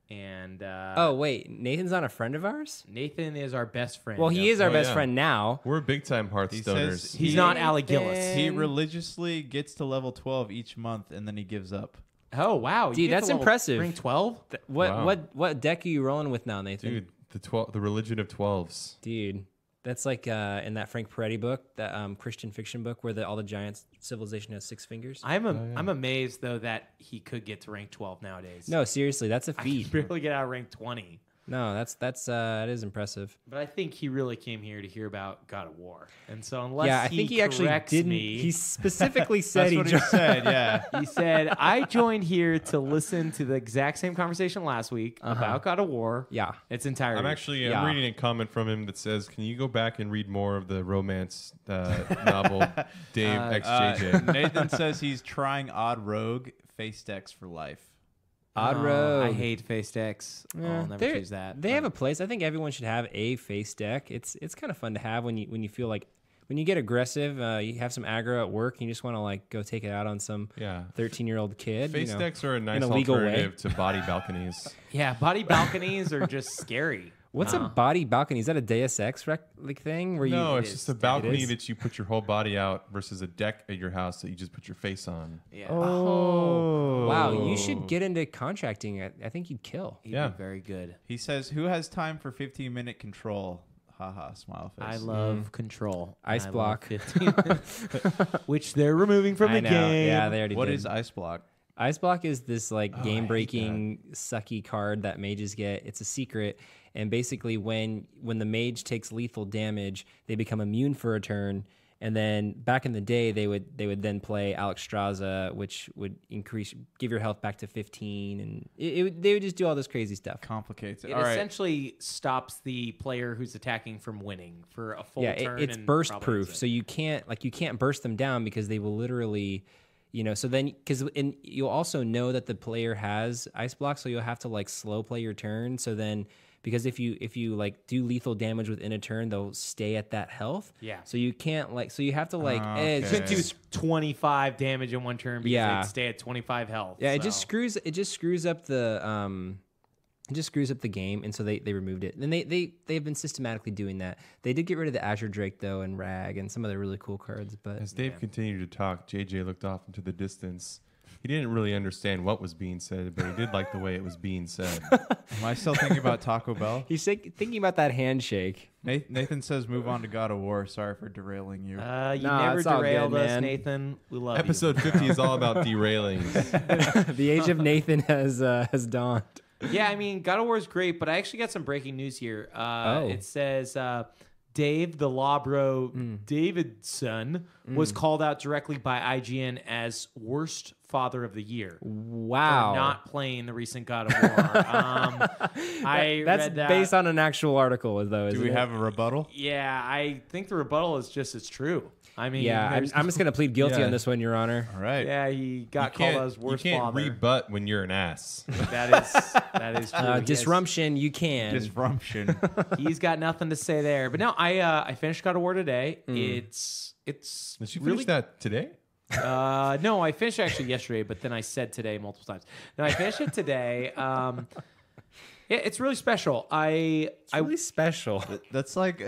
And Oh wait, Nathan's not a friend of ours. Nathan is our best friend. Well, he is our Oh, best yeah. friend now. We're big time He Hearthstoners. says He's not Alec Gillis. He religiously gets to level 12 each month, and then he gives up. Oh wow, Dude, you get that's to level impressive. Rank 12. What deck are you rolling with now, Nathan? Dude, the religion of 12s. Dude, that's like in that Frank Peretti book, that Christian fiction book, where all the giant civilization has 6 fingers. I'm amazed though that he could get to rank 12 nowadays. No, seriously, that's a I feat. can barely get out of rank 20. No, that is impressive. But I think he really came here to hear about God of War, and so unless Yeah, I think he actually corrects didn't. me, He specifically said That's what he said, yeah. he said, I joined here to listen to the exact same conversation last week about God of War. Yeah. Its entirety. Yeah. I'm reading a comment from him that says, "Can you go back and read more of the romance novel, Dave XJJ?" Nathan says he's trying Odd Rogue face decks for life. Odd Oh, Rogue. I hate face decks. I'll never choose that. They have a place. I think everyone should have a face deck. It's kind of fun to have when you feel like when you get aggressive, you have some aggro at work, and you just want to like go take it out on some 13-year-old kid. Face decks are a nice in a legal way. alternative to body balconies. Yeah, body balconies are just scary. What's a body balcony? Is that a Deus Ex thing? Where No, you, it's just a balcony is? that you put your whole body out versus a deck at your house that you just put your face on. Yeah. Oh, wow! You should get into contracting. I think you'd kill. He'd Yeah. be very good. He says, who has time for 15-minute control? Haha, smile face. I love Control. Ice and I block. love 15 minutes, which they're removing from I the know. game. Yeah, they already What did. is Ice Block? Ice Block is this like game-breaking sucky card that mages get. It's a secret, and basically when the mage takes lethal damage, they become immune for a turn. And then back in the day, they would then play Alexstrasza, which would give your health back to 15, and they would just do all this crazy stuff. Complicates it. It All right. essentially stops the player who's attacking from winning for a full Yeah, turn. it's and burst probably proof, ends it. so you can't burst them down because they will literally. So then, you'll also know that the player has ice block, so you'll have to like slow play your turn. So then, because if you like do lethal damage within a turn, they'll stay at that health. Yeah. So you can't so you have to okay. You couldn't do 25 damage in one turn because Yeah. they'd stay at 25 health. Yeah, it so. just screws up the game, and so they removed it. And they've been systematically doing that. They did get rid of the Azure Drake though, and Rag, and some other really cool cards. But As Dave continued to talk, JJ looked off into the distance. He didn't really understand what was being said, but he did like the way it was being said. Am I still thinking about Taco Bell? he's thinking about that handshake. Nathan says move on to God of War. Sorry for derailing you. You Nah, never it's all derailed good, us, man. Nathan. We love Episode 50 is all about derailing. The age of Nathan has dawned. you. Yeah, I mean, God of War is great, but I actually got some breaking news here. It says Dave, the law bro Davidson, was called out directly by IGN as worst father of the year. Wow. For not playing the recent God of War. I That's read that. based on an actual article, though. Do we have a rebuttal? Yeah, I think the rebuttal is just as true. I mean, Yeah, there's- I'm just gonna plead guilty Yeah. on this one, Your Honor. All right. yeah, he got called as worst you can't father. rebut when you're an ass. That is true. He has- Disruption, you can. Disruption. He's got nothing to say there. But no, I finished God of War today. It's Did you really finish that today? no, I finished actually yesterday, but then I said today multiple times. No, I finished it today. Yeah, it's really special. It's really special. That's like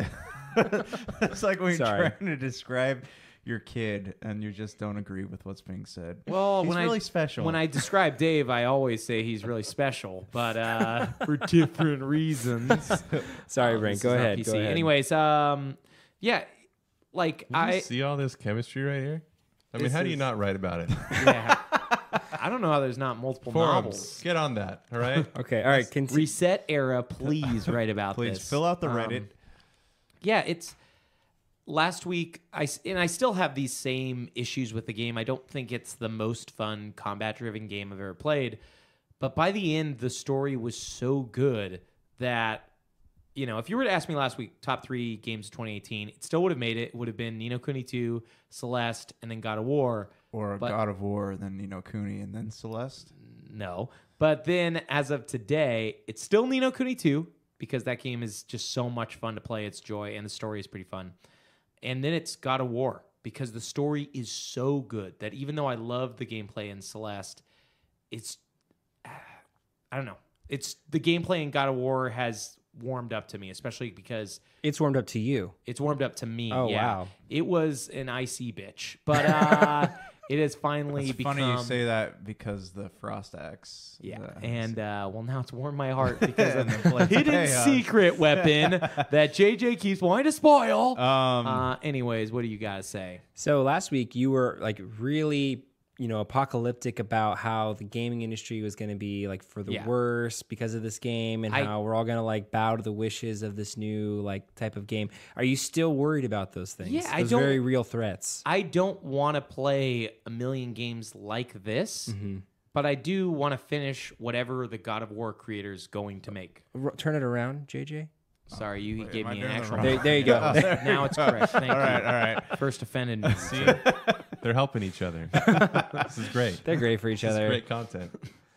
that's like when you're Sorry. trying to describe your kid and you just don't agree with what's being said. Well, he's when really special. When I describe Dave, I always say he's really special, but for different reasons. Sorry, Brent. This Go is not ahead. PC. Go ahead. Anyways, yeah, like Did you see all this chemistry right here? I mean, This how do you is- not write about it? yeah. I don't know how there's not multiple novels. Forums, get on that, all right? Okay. All right. Continue. Reset era, please write about Please this. fill out the Reddit. Yeah, it's last week. I still have these same issues with the game. I don't think it's the most fun combat-driven game I've ever played, but by the end, the story was so good that if you were to ask me last week top 3 games of 2018, it still would have made it. It would have been Ni no Kuni 2, Celeste, and then God of War. Or but- God of War, then Kuni, and then Celeste. No. But then as of today, it's still Ni no Kuni 2 because that game is just so much fun to play. It's joy, and the story is pretty fun. And then it's God of War because the story is so good that even though I love the gameplay in Celeste, it's I don't know. It's the gameplay in God of War has warmed up to me, especially because It's warmed up to you. it's warmed up to me. Oh, yeah. wow. It was an icy bitch, but it has finally It's become. funny you say that because the Frost Axe. Yeah, that- and well, now it's warmed my heart because of And the the hidden payoff. secret weapon that JJ keeps wanting to spoil. Um, Anyways, what do you guys say? So last week you were like really, apocalyptic about how the gaming industry was going to be like for the Yeah. worse because of this game, and how we're all going to like bow to the wishes of this new like type of game. Are you still worried about those things? Yeah, I those don't- very real threats. I don't want to play a million games like this, but I do want to finish whatever the God of War creator is going to make. Turn it around, JJ. Sorry, you gave am I me doing an it actual. wrong? There you go. Now it's correct. Thank you. all right. First offended me. See, they're helping each other. This is great. They're great for each This is other. great content.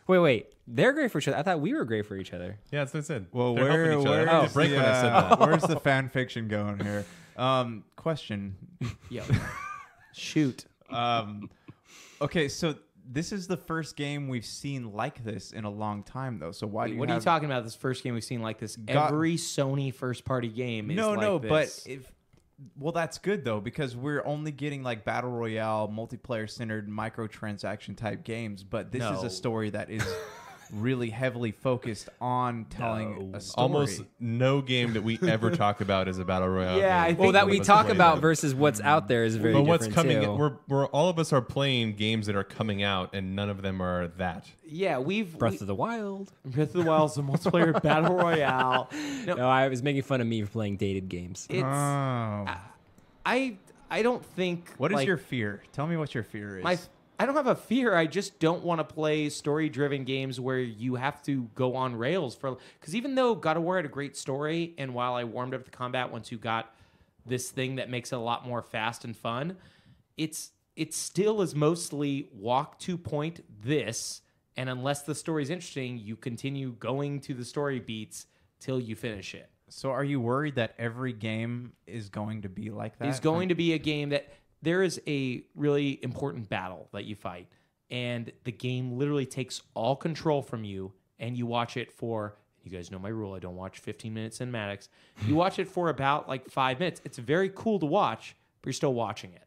Wait. They're great for each other. I thought we were great for each other. Yeah, that's what I said. Well, They're helping each other. I took a break when I said that. Where's the fan fiction going here? Question. Yo, shoot. Okay, so this is the first game we've seen like this in a long time, though. So why do you What are you have- talking about? This first game we've seen like this. Every Sony first-party game is No, like no, this. but well, that's good though because we're only getting like battle royale, multiplayer-centered, microtransaction type games. But this is No. a story that is really heavily focused on telling a story. Almost no game that we ever talk about is a battle royale. Yeah, I game. think Well, that we Let's talk play about them. versus what's out there is very But different what's coming? too. We're all of us are playing games that are coming out, and none of them are that. yeah, we've Breath of the Wild. Breath of the Wild is a multiplayer battle royale. No, No, I was making fun of me for playing dated games. it's Oh. I don't think. What is like, your fear? Tell me what your fear is. I don't have a fear. I just don't want to play story-driven games where you have to go on rails for. Because even though God of War had a great story, and while I warmed up the combat once you got this thing that makes it a lot more fast and fun, it still is mostly walk to point this, and unless the story's interesting, you continue going to the story beats till you finish it. So are you worried that every game is going to be like that? It's going to be a game that there is a really important battle that you fight, and the game literally takes all control from you, and you watch it for, you guys know my rule, I don't watch 15-minute cinematics. You watch it for about like 5 minutes. It's very cool to watch, but you're still watching it.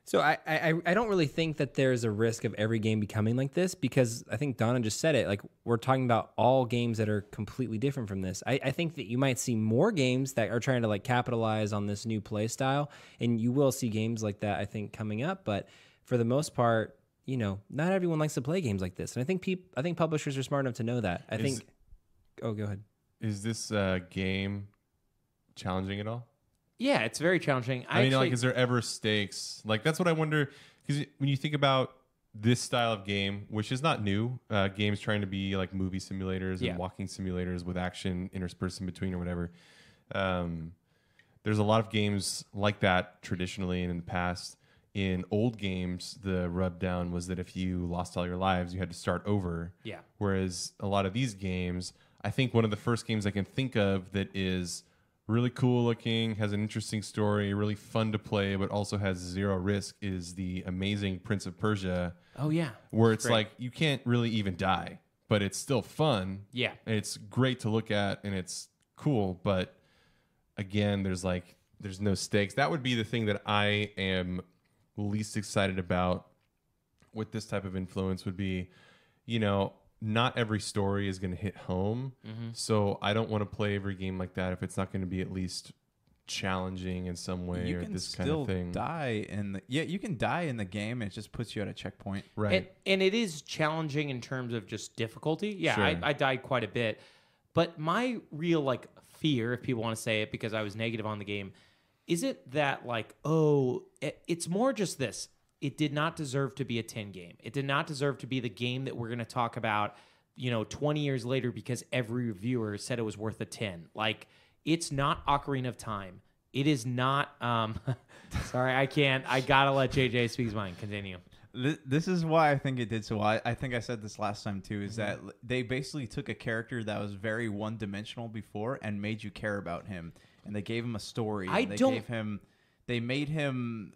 So I don't really think that there's a risk of every game becoming like this, because I think Donna just said it. Like, we're talking about all games that are completely different from this. I think that you might see more games that are trying to like capitalize on this new play style, and you will see games like that, I think, coming up. But for the most part, you know, not everyone likes to play games like this, and I think publishers are smart enough to know that. Oh, go ahead. Is this game challenging at all? Yeah, it's very challenging. I mean, like, is there ever stakes? Like, that's what I wonder. Because when you think about this style of game, which is not new, games trying to be like movie simulators and walking simulators with action interspersed in between or whatever. There's a lot of games like that traditionally and in the past. In old games, the rub down was that if you lost all your lives, you had to start over. Yeah. Whereas a lot of these games, I think one of the first games I can think of that is really cool looking, has an interesting story, really fun to play, but also has zero risk is the amazing Prince of Persia. Oh, yeah. Where it's like you can't really even die, but it's still fun. Yeah. And it's great to look at and it's cool. But again, there's no stakes. That would be the thing that I am least excited about with this type of influence would be, you know, not every story is going to hit home. Mm-hmm. So I don't want to play every game like that if it's not going to be at least challenging in some way or this kind of thing. You can die in the game. It just puts you at a checkpoint. Right. And it is challenging in terms of just difficulty. Yeah, Sure. I died quite a bit. But my real like fear, if people want to say it, because I was negative on the game, isn't that like, it's more just this. It did not deserve to be a 10 game. It did not deserve to be the game that we're going to talk about, 20 years later because every reviewer said it was worth a 10. Like, it's not Ocarina of Time. It is not, sorry, I can't. I got to let JJ speak his mind. Continue. This is why I think it did so well. I think I said this last time too, is that they basically took a character that was very one-dimensional before and made you care about him. And they gave him a story. They made him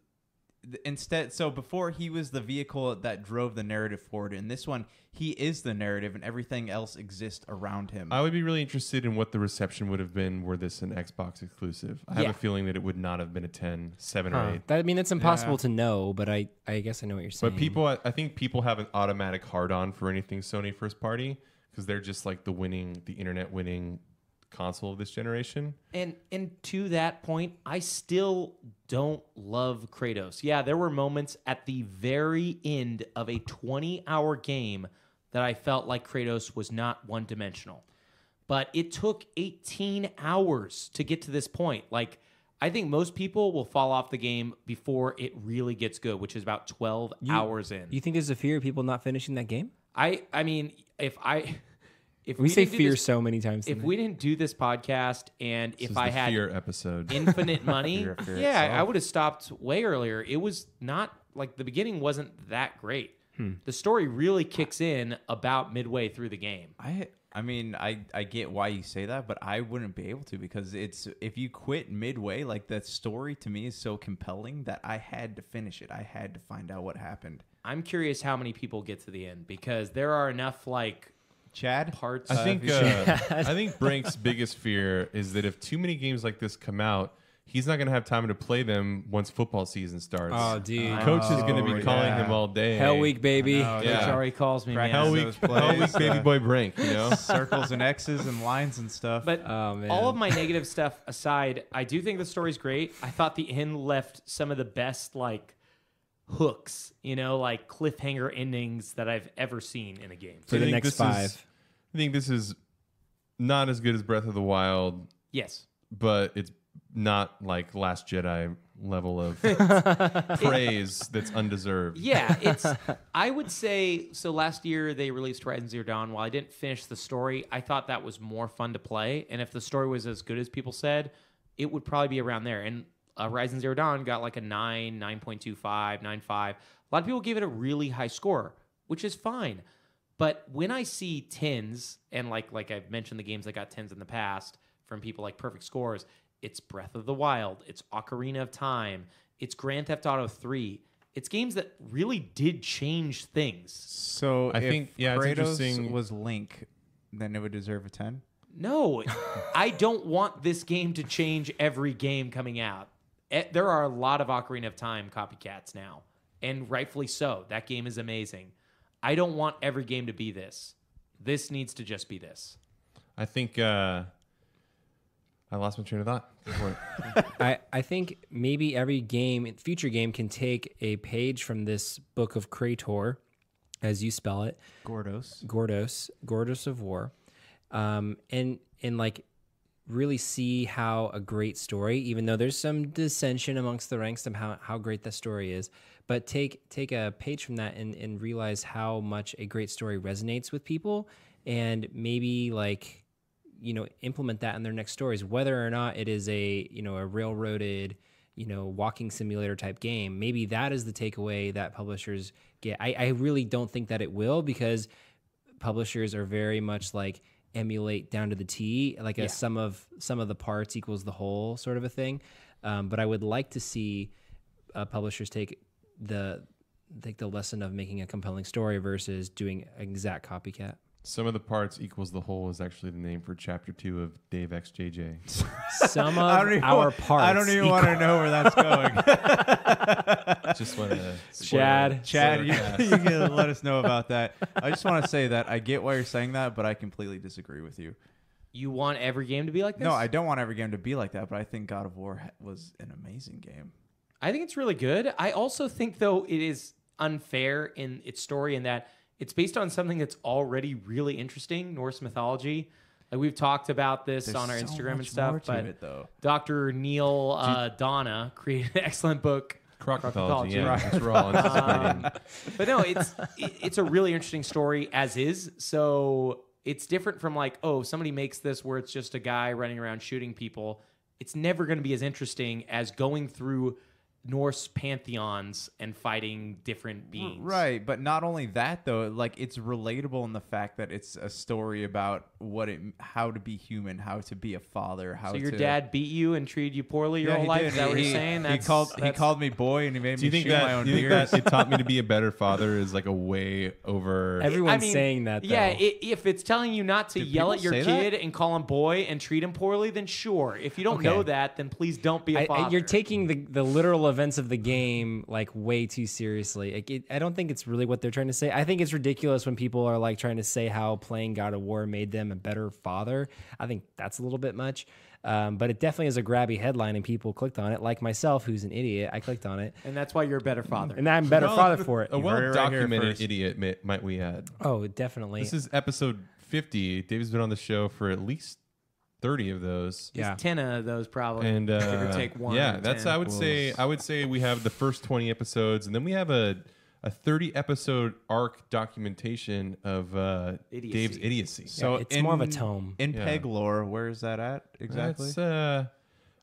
instead. So before, he was the vehicle that drove the narrative forward. In this one, he is the narrative, and everything else exists around him. I would be really interested in what the reception would have been were this an Xbox exclusive. I have a feeling that it would not have been a 10, 7, or 8. I mean, it's impossible to know, but I guess I know what you're saying. But I think people have an automatic hard-on for anything Sony first party because they're just like the internet winning console of this generation. And to that point, I still don't love Kratos. Yeah, there were moments at the very end of a 20-hour game that I felt like Kratos was not one-dimensional. But it took 18 hours to get to this point. Like, I think most people will fall off the game before it really gets good, which is about 12 hours in. You think there's a fear of people not finishing that game? I mean, if we say fear so many times. If we didn't do this podcast, and if I had fear episode, infinite money, fear yeah, itself. I would have stopped way earlier. It was not like the beginning wasn't that great. The story really kicks in about midway through the game. I mean, I get why you say that, but I wouldn't be able to because if you quit midway, like that story to me is so compelling that I had to finish it. I had to find out what happened. I'm curious how many people get to the end because there are enough like Chad parts. I think Brank's biggest fear is that if too many games like this come out, he's not going to have time to play them once football season starts. Oh, dude. Coach is going to be calling him all day. Hell week, baby. Coach already calls me, man. Hell week, baby boy Brank, circles and X's and lines and stuff. But man. all of my negative stuff aside, I do think the story's great. I thought the end left some of the best like hooks, like cliffhanger endings that I've ever seen in a game. For the next 5. I think this is not as good as Breath of the Wild. Yes. But it's not like Last Jedi level of praise that's undeserved. Yeah, I would say, so last year they released Horizon Zero Dawn. While I didn't finish the story, I thought that was more fun to play. And if the story was as good as people said, it would probably be around there. And Horizon Zero Dawn got like a 9.25, 9.5. A lot of people gave it a really high score, which is fine. But when I see tens, and like I've mentioned the games that got tens in the past from people like Perfect Scores, it's Breath of the Wild, it's Ocarina of Time, it's Grand Theft Auto 3. It's games that really did change things. So I think it's Kratos interesting. was Link, then it would deserve a 10. No, I don't want this game to change every game coming out. There are a lot of Ocarina of Time copycats now, and rightfully so. That game is amazing. I don't want every game to be this. This needs to just be this. I think I lost my train of thought. Go for it. I think maybe every future game can take a page from this book of Krator, as you spell it. Gordos of War. And like really see how a great story, even though there's some dissension amongst the ranks of how great that story is, but take a page from that and realize how much a great story resonates with people, and maybe like, implement that in their next stories, whether or not it is a railroaded, walking simulator type game. Maybe that is the takeaway that publishers get. I really don't think that it will, because publishers are very much like emulate down to the T, like a sum of the parts equals the whole sort of a thing. But I would like to see publishers take the lesson of making a compelling story versus doing an exact copycat. Some of the parts equals the whole is actually the name for Chapter 2 of Dave XJJ. Some of our parts. I don't even want to know where that's going. Just want to Chad, you can let us know about that. I just want to say that I get why you're saying that, but I completely disagree with you. You want every game to be like this? No, I don't want every game to be like that, but I think God of War was an amazing game. I think it's really good. I also think, though, it is unfair in its story in that it's based on something that's already really interesting, Norse mythology. Like we've talked about this on our Instagram and stuff, but Dr. Neil Donna created an excellent book. Crocodology, yeah. Right. That's we're all anticipating. But no, it's a really interesting story as is. So it's different from like, oh, somebody makes this where it's just a guy running around shooting people. It's never going to be as interesting as going through Norse pantheons and fighting different beings. Right, but not only that though, like it's relatable in the fact that it's a story about how to be human, how to be a father, So your dad beat you and treated you poorly your whole life? Is that what you're saying? He called me boy and he made me shoot my own Do you think beers. that it taught me to be a better father is like a way over... Everyone's saying that, though. Yeah, if it's telling you not to yell at your say kid that? and call him boy and treat him poorly, then sure. If you don't know that, then please don't be a father. You're taking the literal events of the game like way too seriously. I don't think it's really what they're trying to say. I think it's ridiculous when people are like trying to say how playing God of War made them a better father. I think that's a little bit much. But it definitely is a grabby headline and people clicked on it, like myself, who's an idiot. I clicked on it. And that's why you're a better father. And I'm a better father for it. A well-documented idiot, might we add. Oh, definitely. This is episode 50. Dave's been on the show for at least 30 of those. Yeah. 10 of those probably. And give or take one. Yeah, or that's 10. I would say we have the first 20 episodes, and then we have a 30 episode arc documentation of Dave's idiocy. So it's more of a tome. In Peg lore, where is that at exactly? That's,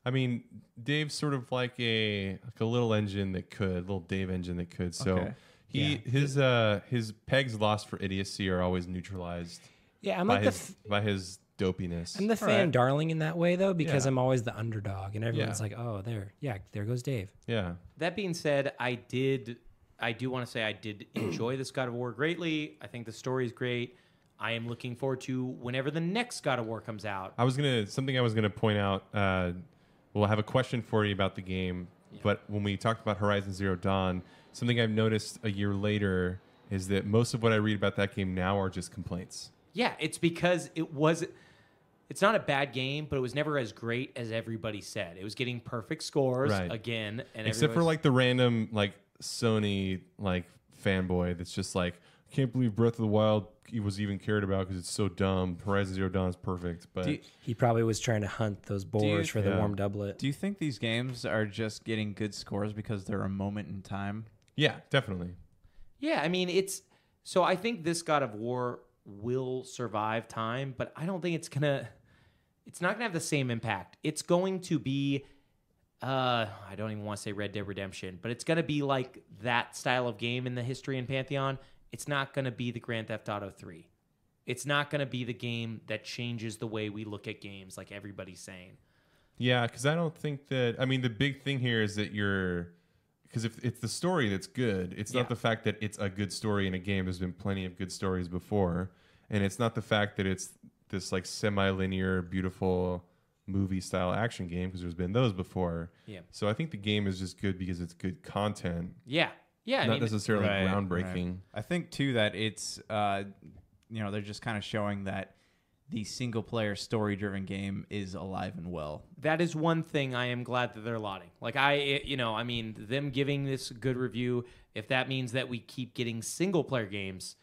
I mean, Dave's sort of like a little engine that could, little Dave engine that could. So his pegs lost for idiocy are always neutralized. Yeah, I'm by like by his dopiness. I'm the fan darling in that way though, because I'm always the underdog, and everyone's like, "Oh, there goes Dave." Yeah. That being said, I do want to say I did enjoy this God of War greatly. I think the story is great. I am looking forward to whenever the next God of War comes out. Something I was gonna point out. Well, I have a question for you about the game, but when we talked about Horizon Zero Dawn, something I've noticed a year later is that most of what I read about that game now are just complaints. Yeah, it's because it's not a bad game, but it was never as great as everybody said. It was getting perfect scores again, and except for like the random like Sony like fanboy that's just like, I can't believe Breath of the Wild was even cared about because it's so dumb. Horizon Zero Dawn is perfect, but he probably was trying to hunt those boars for the warm doublet. Do you think these games are just getting good scores because they're a moment in time? Yeah, definitely. Yeah, I mean I think this God of War will survive time, but I don't think it's not gonna have the same impact. It's going to be I don't even want to say Red Dead Redemption, but it's gonna be like that style of game in the history and Pantheon. it's not going to be the Grand Theft Auto 3. It's not going to be the game that changes the way we look at games, like everybody's saying. Yeah, because I don't think that. I mean, the big thing here is that because if it's the story that's good, it's not the fact that it's a good story in a game. There's been plenty of good stories before, and it's not the fact that it's this like semi-linear, beautiful movie-style action game, because there's been those before. Yeah. So I think the game is just good because it's good content. Yeah. Yeah. Not necessarily groundbreaking. Right. I think too that it's they're just kind of showing that the single-player story-driven game is alive and well. That is one thing I am glad that they're lauding. Like them giving this good review, if that means that we keep getting single-player games,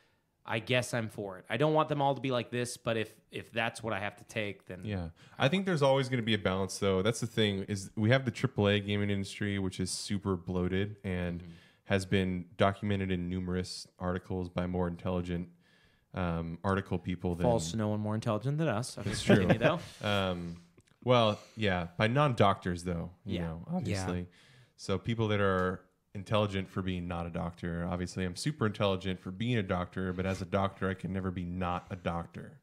I guess I'm for it. I don't want them all to be like this, but if that's what I have to take, then... Yeah. I think there's always going to be a balance, though. That's the thing, is we have the AAA gaming industry, which is super bloated and has been documented in numerous articles by more intelligent article people. False to no one more intelligent than us. That's true. Though. Well, yeah, by non-doctors, though, you know, obviously. Yeah. So people that are intelligent for being not a doctor. Obviously, I'm super intelligent for being a doctor, but as a doctor, I can never be not a doctor.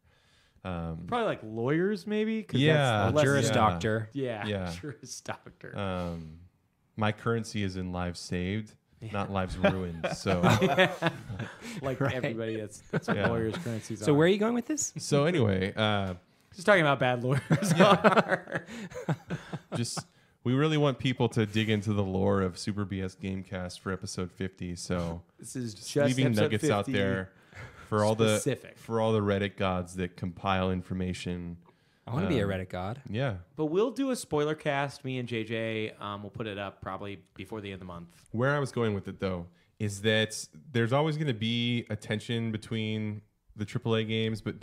Probably like lawyers, maybe? Yeah. Juris doctor. Yeah. Juris doctor. My currency is in lives saved, not lives ruined. So, like everybody, that's what lawyers' currencies are. So where are you going with this? So anyway, just talking about bad lawyers. We really want people to dig into the lore of Super BS Gamecast for episode 50. So this is just leaving nuggets 50 out there for all the Reddit gods that compile information. I want to be a Reddit god. Yeah. But we'll do a spoiler cast, me and JJ. We'll put it up probably before the end of the month. Where I was going with it, though, is that there's always going to be a tension between the AAA games, but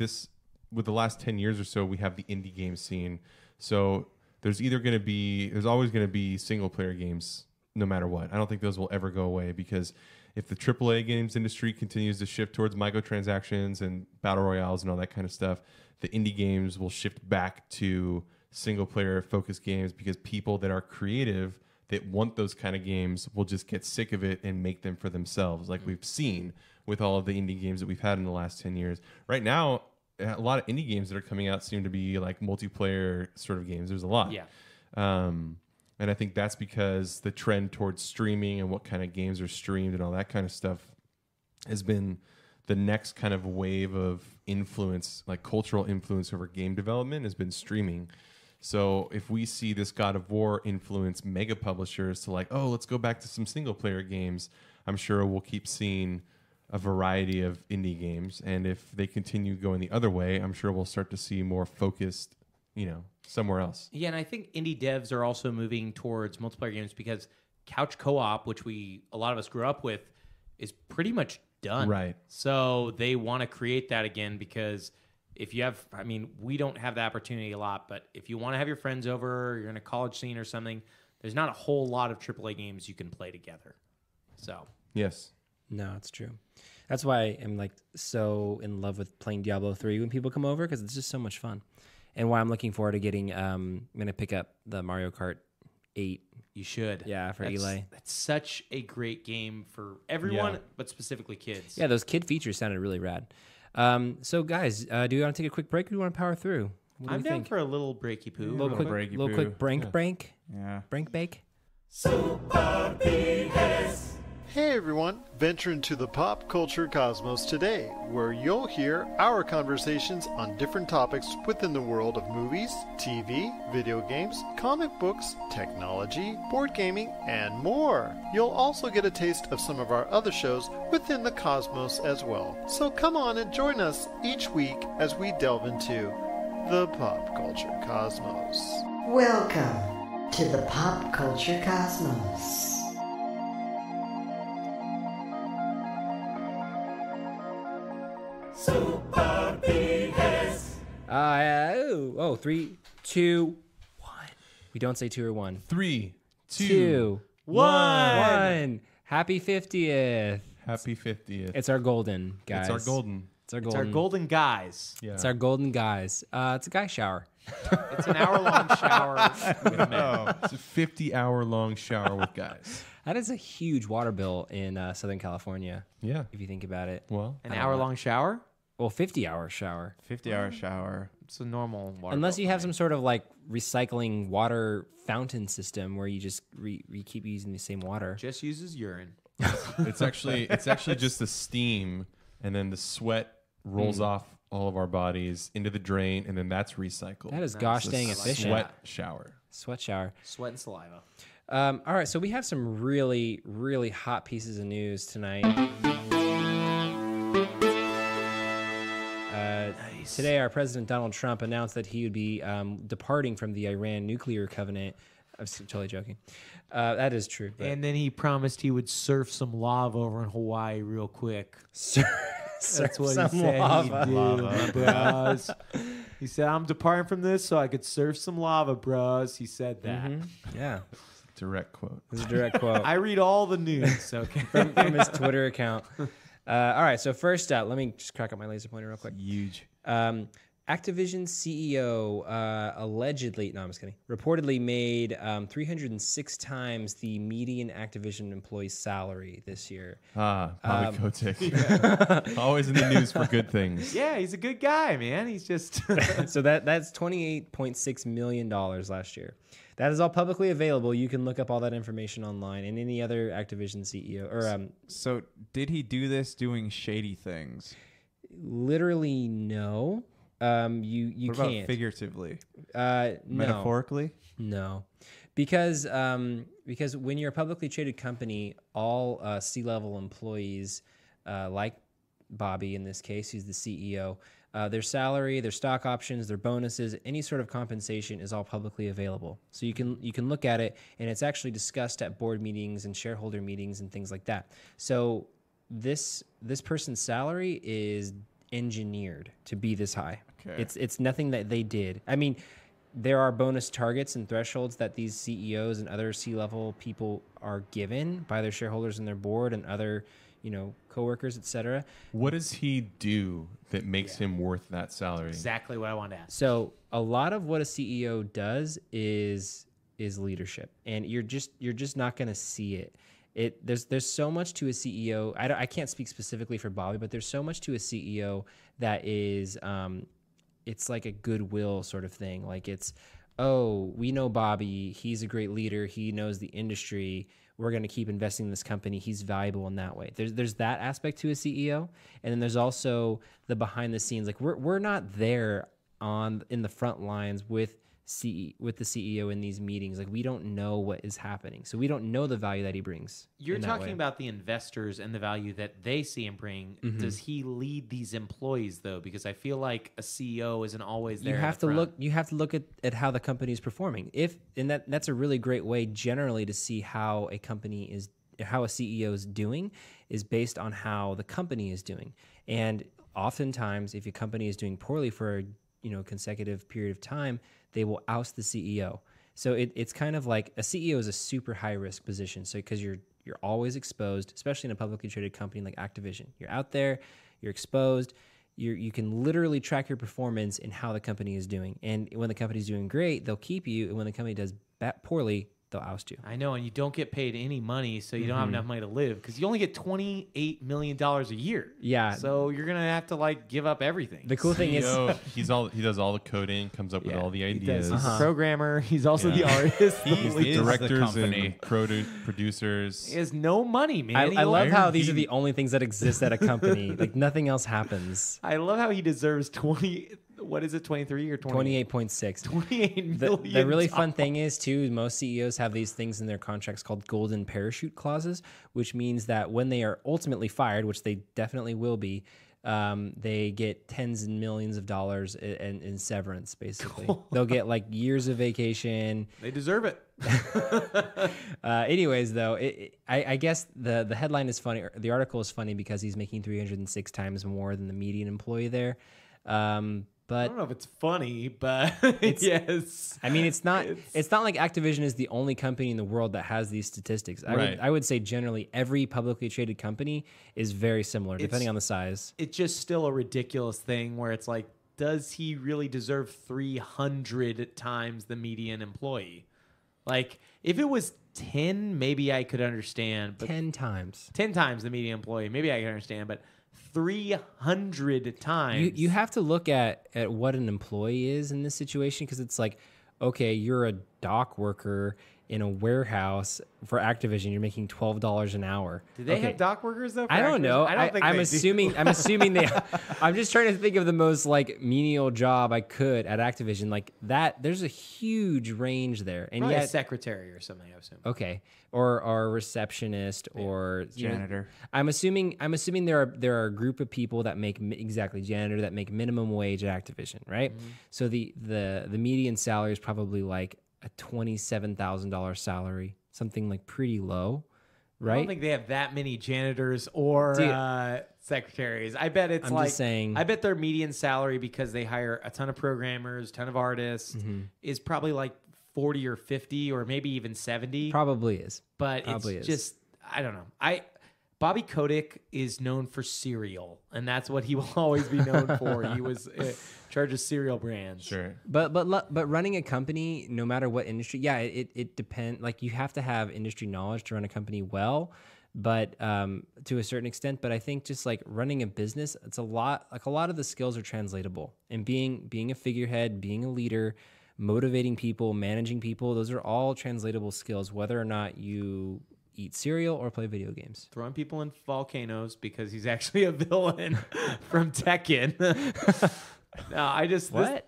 with the last 10 years or so, we have the indie game scene. So there's always going to be single player games no matter what. I don't think those will ever go away, because if the AAA games industry continues to shift towards microtransactions and battle royales and all that kind of stuff, the indie games will shift back to single player focused games, because people that are creative that want those kind of games will just get sick of it and make them for themselves, like we've seen with all of the indie games that we've had in the last 10 years. Right now, a lot of indie games that are coming out seem to be like multiplayer sort of games. There's a lot. Yeah. And I think that's because the trend towards streaming and what kind of games are streamed and all that kind of stuff has been the next kind of wave of influence, like cultural influence over game development, has been streaming. So if we see this God of War influence mega publishers to like, oh, let's go back to some single player games, I'm sure we'll keep seeing a variety of indie games. And if they continue going the other way, I'm sure we'll start to see more focused, somewhere else. Yeah, and I think indie devs are also moving towards multiplayer games, because couch co-op, which a lot of us grew up with, is pretty much done. Right. So they want to create that again, because if you have, we don't have the opportunity a lot, but if you want to have your friends over, or you're in a college scene or something, there's not a whole lot of AAA games you can play together. So. Yes. No, it's true. That's why I'm like so in love with playing Diablo 3 when people come over, because it's just so much fun. And why I'm looking forward to getting, I'm going to pick up the Mario Kart 8. You should. Yeah, for Eli. That's such a great game for everyone, but specifically kids. Yeah, those kid features sounded really rad. So guys, do you want to take a quick break, or do you want to power through? I'm down for a little breaky poo. Little quick break. Yeah. Brink bake. Super BS. Hey everyone, venture into the pop culture cosmos today, where you'll hear our conversations on different topics within the world of movies, TV, video games, comic books, technology, board gaming, and more. You'll also get a taste of some of our other shows within the cosmos as well. So come on and join us each week as we delve into the pop culture cosmos. Welcome to the pop culture cosmos. Super BS. 3, 2, 1. We don't say 2 or 1. 3, 2, 1. Happy 50th. Happy 50th. It's our golden, guys. It's our golden. It's our golden guys. Yeah. It's our golden guys. It's a guy shower. It's an hour-long shower with men. It's a 50-hour-long shower with guys. That is a huge water bill in Southern California. Yeah. If you think about it. Well, An hour-long shower? Well, 50-hour shower. 50-hour shower. It's a normal water Unless bill you have for me. some sort of like recycling water fountain system where you just keep using the same water. Just uses urine. it's actually just the steam, and then the sweat rolls off all of our bodies into the drain, and then that's recycled. That is gosh It's a dang efficient. Sweat shower. Sweat shower. Sweat and saliva. All right, so we have some really, really hot pieces of news tonight. Today, our President Donald Trump announced that he would be departing from the Iran nuclear covenant. I'm totally joking. That is true. But And then he promised he would surf some lava over in Hawaii real quick. That's what he said lava. he'd do, my bros. He said, I'm departing from this so I could surf some lava, bros. He said that. Yeah, Direct quote. this is a direct quote I read all the news, okay? from his Twitter account. All right, so first up, let me just crack up my laser pointer real quick. Huge. Activision CEO allegedly, no, I'm just kidding, reportedly made 306 times the median Activision employee's salary this year. Bobby Kotick. Always in the news for good things. Yeah, he's a good guy, man. He's just... So that's $28.6 million last year. That is all publicly available. You can look up all that information online, and any other Activision CEO or So did he do this doing shady things? literally no. You What about can't figuratively? no. Metaphorically? No, because when you're a publicly traded company, all C-level employees, like Bobby in this case, who's the CEO, their salary, their stock options, their bonuses, any sort of compensation is all publicly available. So you can look at it, and it's actually discussed at board meetings and shareholder meetings and things like that. So this person's salary is engineered to be this high. Okay. It's nothing that they did. I mean, there are bonus targets and thresholds that these CEOs and other C-level people are given by their shareholders and their board and other, coworkers, etc. What does he do that makes him worth that salary? exactly what I wanted to ask. So a lot of what a CEO does is leadership, and you're just not going to see it. There's so much to a CEO. I can't speak specifically for Bobby, but there's so much to a CEO that is it's like a goodwill sort of thing. Like it's, oh, we know Bobby. He's a great leader. He knows the industry. We're going to keep investing in this company. He's valuable in that way. There's that aspect to a CEO, and then there's also the behind the scenes. Like we're not there in the front lines with the CEO in these meetings. Like we don't know what is happening, so we don't know the value that he brings. You're talking about the investors and the value that they see him bring. Mm-hmm. Does he lead these employees though? Because I feel like a CEO isn't always there. You have to look at how the company is performing. That's a really great way generally to see how a CEO is doing is based on how the company is doing. And oftentimes, if a company is doing poorly for a consecutive period of time, they will oust the CEO. So it's kind of like a CEO is a super high risk position. So because you're always exposed, especially in a publicly traded company like Activision, you're out there, you're exposed. You can literally track your performance in how the company is doing. And when the company's doing great, they'll keep you. And when the company does poorly, they'll oust you. I know, and you don't get paid any money, so you don't have enough money to live because you only get $28 million a year. Yeah. So you're gonna have to give up everything. The cool thing is, he does all the coding, comes up with all the ideas. He's the programmer. He's also the artist. He's the is the directors company. and producers. He has no money, man. I love how these are the only things that exist at a company. Like nothing else happens. I love how he deserves 20. What is it? 23 or 28.6. 28 The million. really fun thing is, too, most CEOs have these things in their contracts called golden parachute clauses, which means that when they are ultimately fired, which they definitely will be, they get tens and millions of dollars in severance, basically. Cool. They'll get years of vacation. They deserve it. Anyways, though, I guess the headline is funny. The article is funny because he's making 306 times more than the median employee there. But I don't know if it's funny, but yes. I mean, it's not like Activision is the only company in the world that has these statistics. I would say generally every publicly traded company is very similar, depending on the size. It's just still a ridiculous thing where it's like does he really deserve 300 times the median employee? Like, if it was 10, maybe I could understand. But 10 times. 10 times the median employee, maybe I can understand. But 300 times. You have to look at what an employee is in this situation, because it's like, okay, you're a dock worker in a warehouse for Activision. You're making $12 an hour. Do they have dock workers though? I don't know. I don't think I'm assuming they. I'm just trying to think of the most like menial job I could at Activision. Like that, there's a huge range there, and probably yet a secretary or something. I assume. Okay, or a receptionist or janitor. I'm assuming there are a group of people that make janitor that make minimum wage at Activision, right? Mm-hmm. So the median salary is probably like a $27,000 salary, something like pretty low, right? I don't think they have that many janitors or secretaries. I bet it's just saying. I bet their median salary, because they hire a ton of programmers, ton of artists, is probably like 40 or 50 or maybe even 70. Probably is. But it's just, I don't know. Bobby Kotick is known for cereal, and that's what he will always be known for. He was in charge of cereal brands. Sure. But running a company, no matter what industry, it depends. Like, you have to have industry knowledge to run a company well, but to a certain extent. But I think just like running a business, it's a lot of the skills are translatable. And being a figurehead, being a leader, motivating people, managing people, those are all translatable skills, whether or not you eat cereal or play video games. Throwing people in volcanoes because he's actually a villain from Tekken. No, I just... What?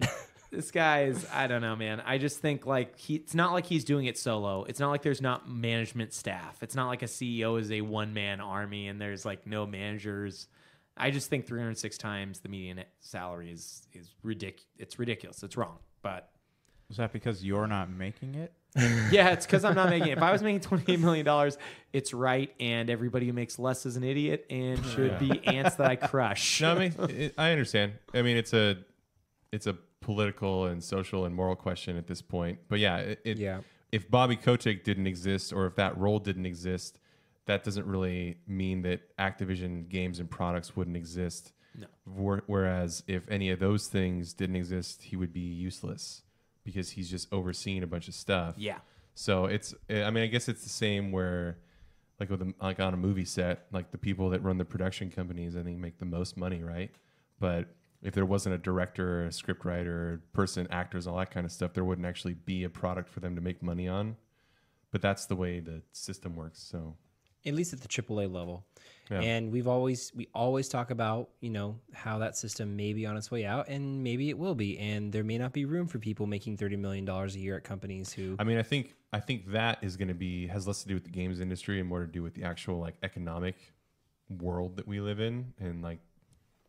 This guy is... I don't know, man. I just think like it's not like he's doing it solo. It's not like there's not management staff. It's not like a CEO is a one-man army and there's like no managers. I just think 306 times the median salary is ridiculous. It's ridiculous. It's wrong. But... Is that because you're not making it? Yeah, it's because I'm not making it. If I was making $28 million, it's right, and everybody who makes less is an idiot and should be ants that I crush. No, I mean, I understand. I mean, it's a political and social and moral question at this point. But yeah, if Bobby Kotick didn't exist, or if that role didn't exist, that doesn't really mean that Activision games and products wouldn't exist. No. Whereas if any of those things didn't exist, he would be useless, because he's just overseeing a bunch of stuff. Yeah. So I guess it's the same where, like on a movie set, like the people that run the production companies, I think, make the most money, right? But if there wasn't a director or a script writer, person, actors, all that kind of stuff, there wouldn't actually be a product for them to make money on. But that's the way the system works. So at least at the AAA level. Yeah. And we always talk about, how that system may be on its way out, and maybe it will be, and there may not be room for people making $30 million a year at companies who... I mean, I think that is going to has less to do with the games industry and more to do with the actual like economic world that we live in, and like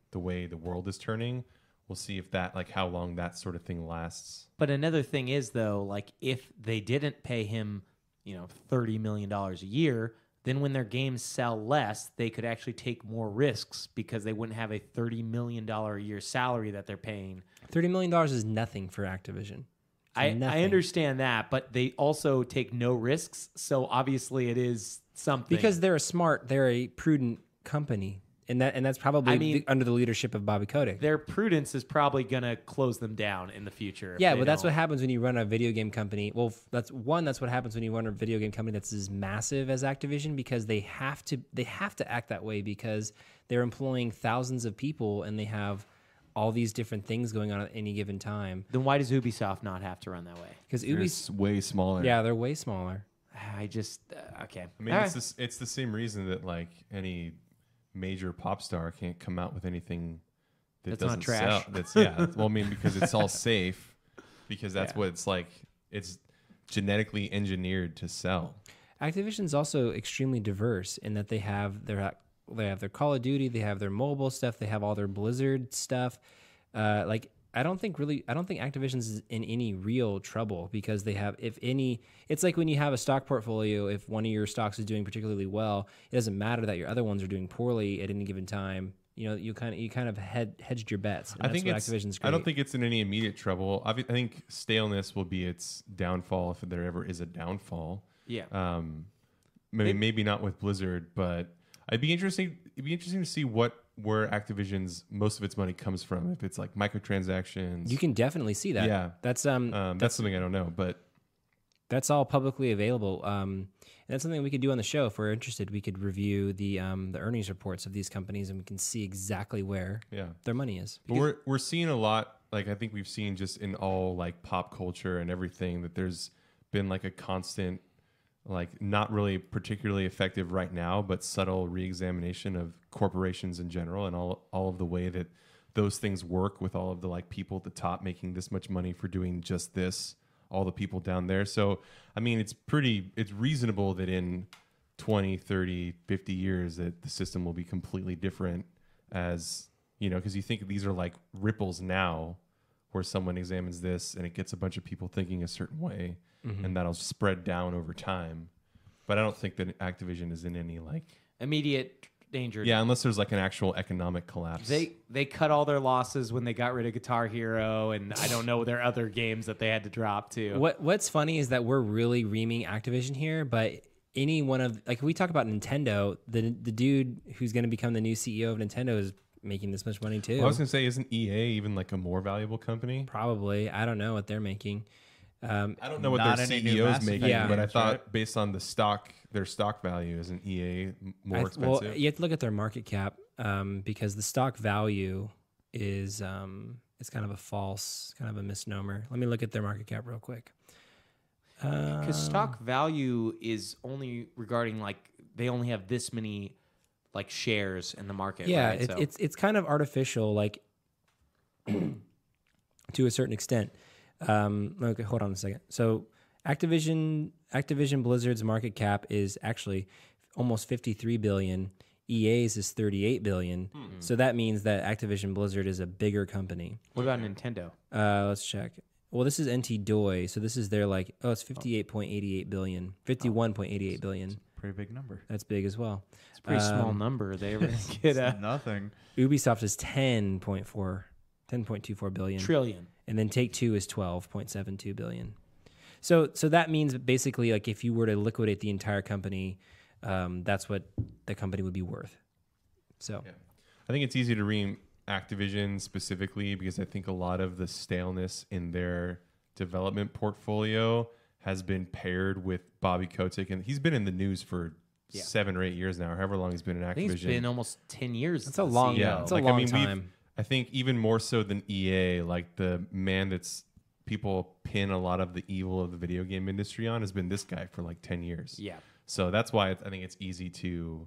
the way the world is turning. We'll see if that, like, how long that sort of thing lasts. But another thing is, though, like, if they didn't pay him, $30 million a year, then when their games sell less, they could actually take more risks because they wouldn't have a $30 million a year salary that they're paying. $30 million is nothing for Activision. I understand that, but they also take no risks, so obviously it is something. Because they're a prudent company. And that's probably under the leadership of Bobby Kotick. Their prudence is probably going to close them down in the future. Yeah, but that's what happens when you run a video game company. Well, that's what happens when you run a video game company that's as massive as Activision, because they have to act that way, because they're employing thousands of people and they have all these different things going on at any given time. Then why does Ubisoft not have to run that way? Because Ubisoft's way smaller. Yeah, they're way smaller. I just okay. I mean, it's the same reason that like any major pop star can't come out with anything that doesn't not trash. sell. Well, I mean, because it's all safe, because that's what it's like. It's genetically engineered to sell. Activision's also extremely diverse in that they have their Call of Duty, they have their mobile stuff, they have all their Blizzard stuff. I don't think Activision's in any real trouble, because they have, if any, it's like when you have a stock portfolio, if one of your stocks is doing particularly well, it doesn't matter that your other ones are doing poorly at any given time. You kind of hedged your bets. And Activision's great. I don't think it's in any immediate trouble. I think staleness will be its downfall, if there ever is a downfall. Yeah. Maybe not with Blizzard, but It'd be interesting to see where Activision's most of its money comes from. If it's like microtransactions, You can definitely see that. Yeah. That's something I don't know, but that's all publicly available. And that's something we could do on the show if we're interested. We could review the earnings reports of these companies, and we can see exactly where their money is. But we're seeing a lot. Like I think we've seen just in all like pop culture and everything that there's been like a constant, like not really particularly effective right now, but subtle reexamination of corporations in general and all of the way that those things work with all of the like people at the top making this much money for doing just this, all the people down there. So, I mean, it's reasonable that in 20, 30, 50 years that the system will be completely different as, you know, because you think these are like ripples now where someone examines this and it gets a bunch of people thinking a certain way and that'll spread down over time. But I don't think that Activision is in any like immediate danger. Yeah, unless there's like an actual economic collapse. They cut all their losses when they got rid of Guitar Hero, and I don't know their other games that they had to drop too. What's funny is that we're really reaming Activision here, but any one of like we talk about Nintendo, the dude who's going to become the new CEO of Nintendo is making this much money too. Well, I was going to say, isn't EA even like a more valuable company? Probably. I don't know what they're making. I don't know what their CEO's making, but I thought based on their stock value, isn't EA more expensive? Well, you have to look at their market cap because the stock value is it's kind of a misnomer. Let me look at their market cap real quick. Because stock value is only regarding like they only have this many like shares in the market. Yeah, right? it's kind of artificial, like to a certain extent. Okay, hold on a second. So Activision Blizzard's market cap is actually almost 53 billion. EA's is 38 billion. Mm-hmm. So that means that Activision Blizzard is a bigger company. What about Nintendo? Let's check. Well, this is NT Doi, so this is their like it's 58.88 billion, 51.88 billion. That's a pretty big number. That's big as well. It's a pretty small number. They ever get nothing. Ubisoft is 10.24 billion. Trillion. And then Take-Two is 12.72 billion. So that means basically like if you were to liquidate the entire company, that's what the company would be worth. So I think it's easy to ream Activision specifically because I think a lot of the staleness in their development portfolio has been paired with Bobby Kotick, and he's been in the news for 7 or 8 years now, however long he's been in Activision. I think it's been almost 10 years. That's a long, it's a long time. I think even more so than EA, like the man that's people pin a lot of the evil of the video game industry on has been this guy for like 10 years. Yeah. So that's why I think it's easy to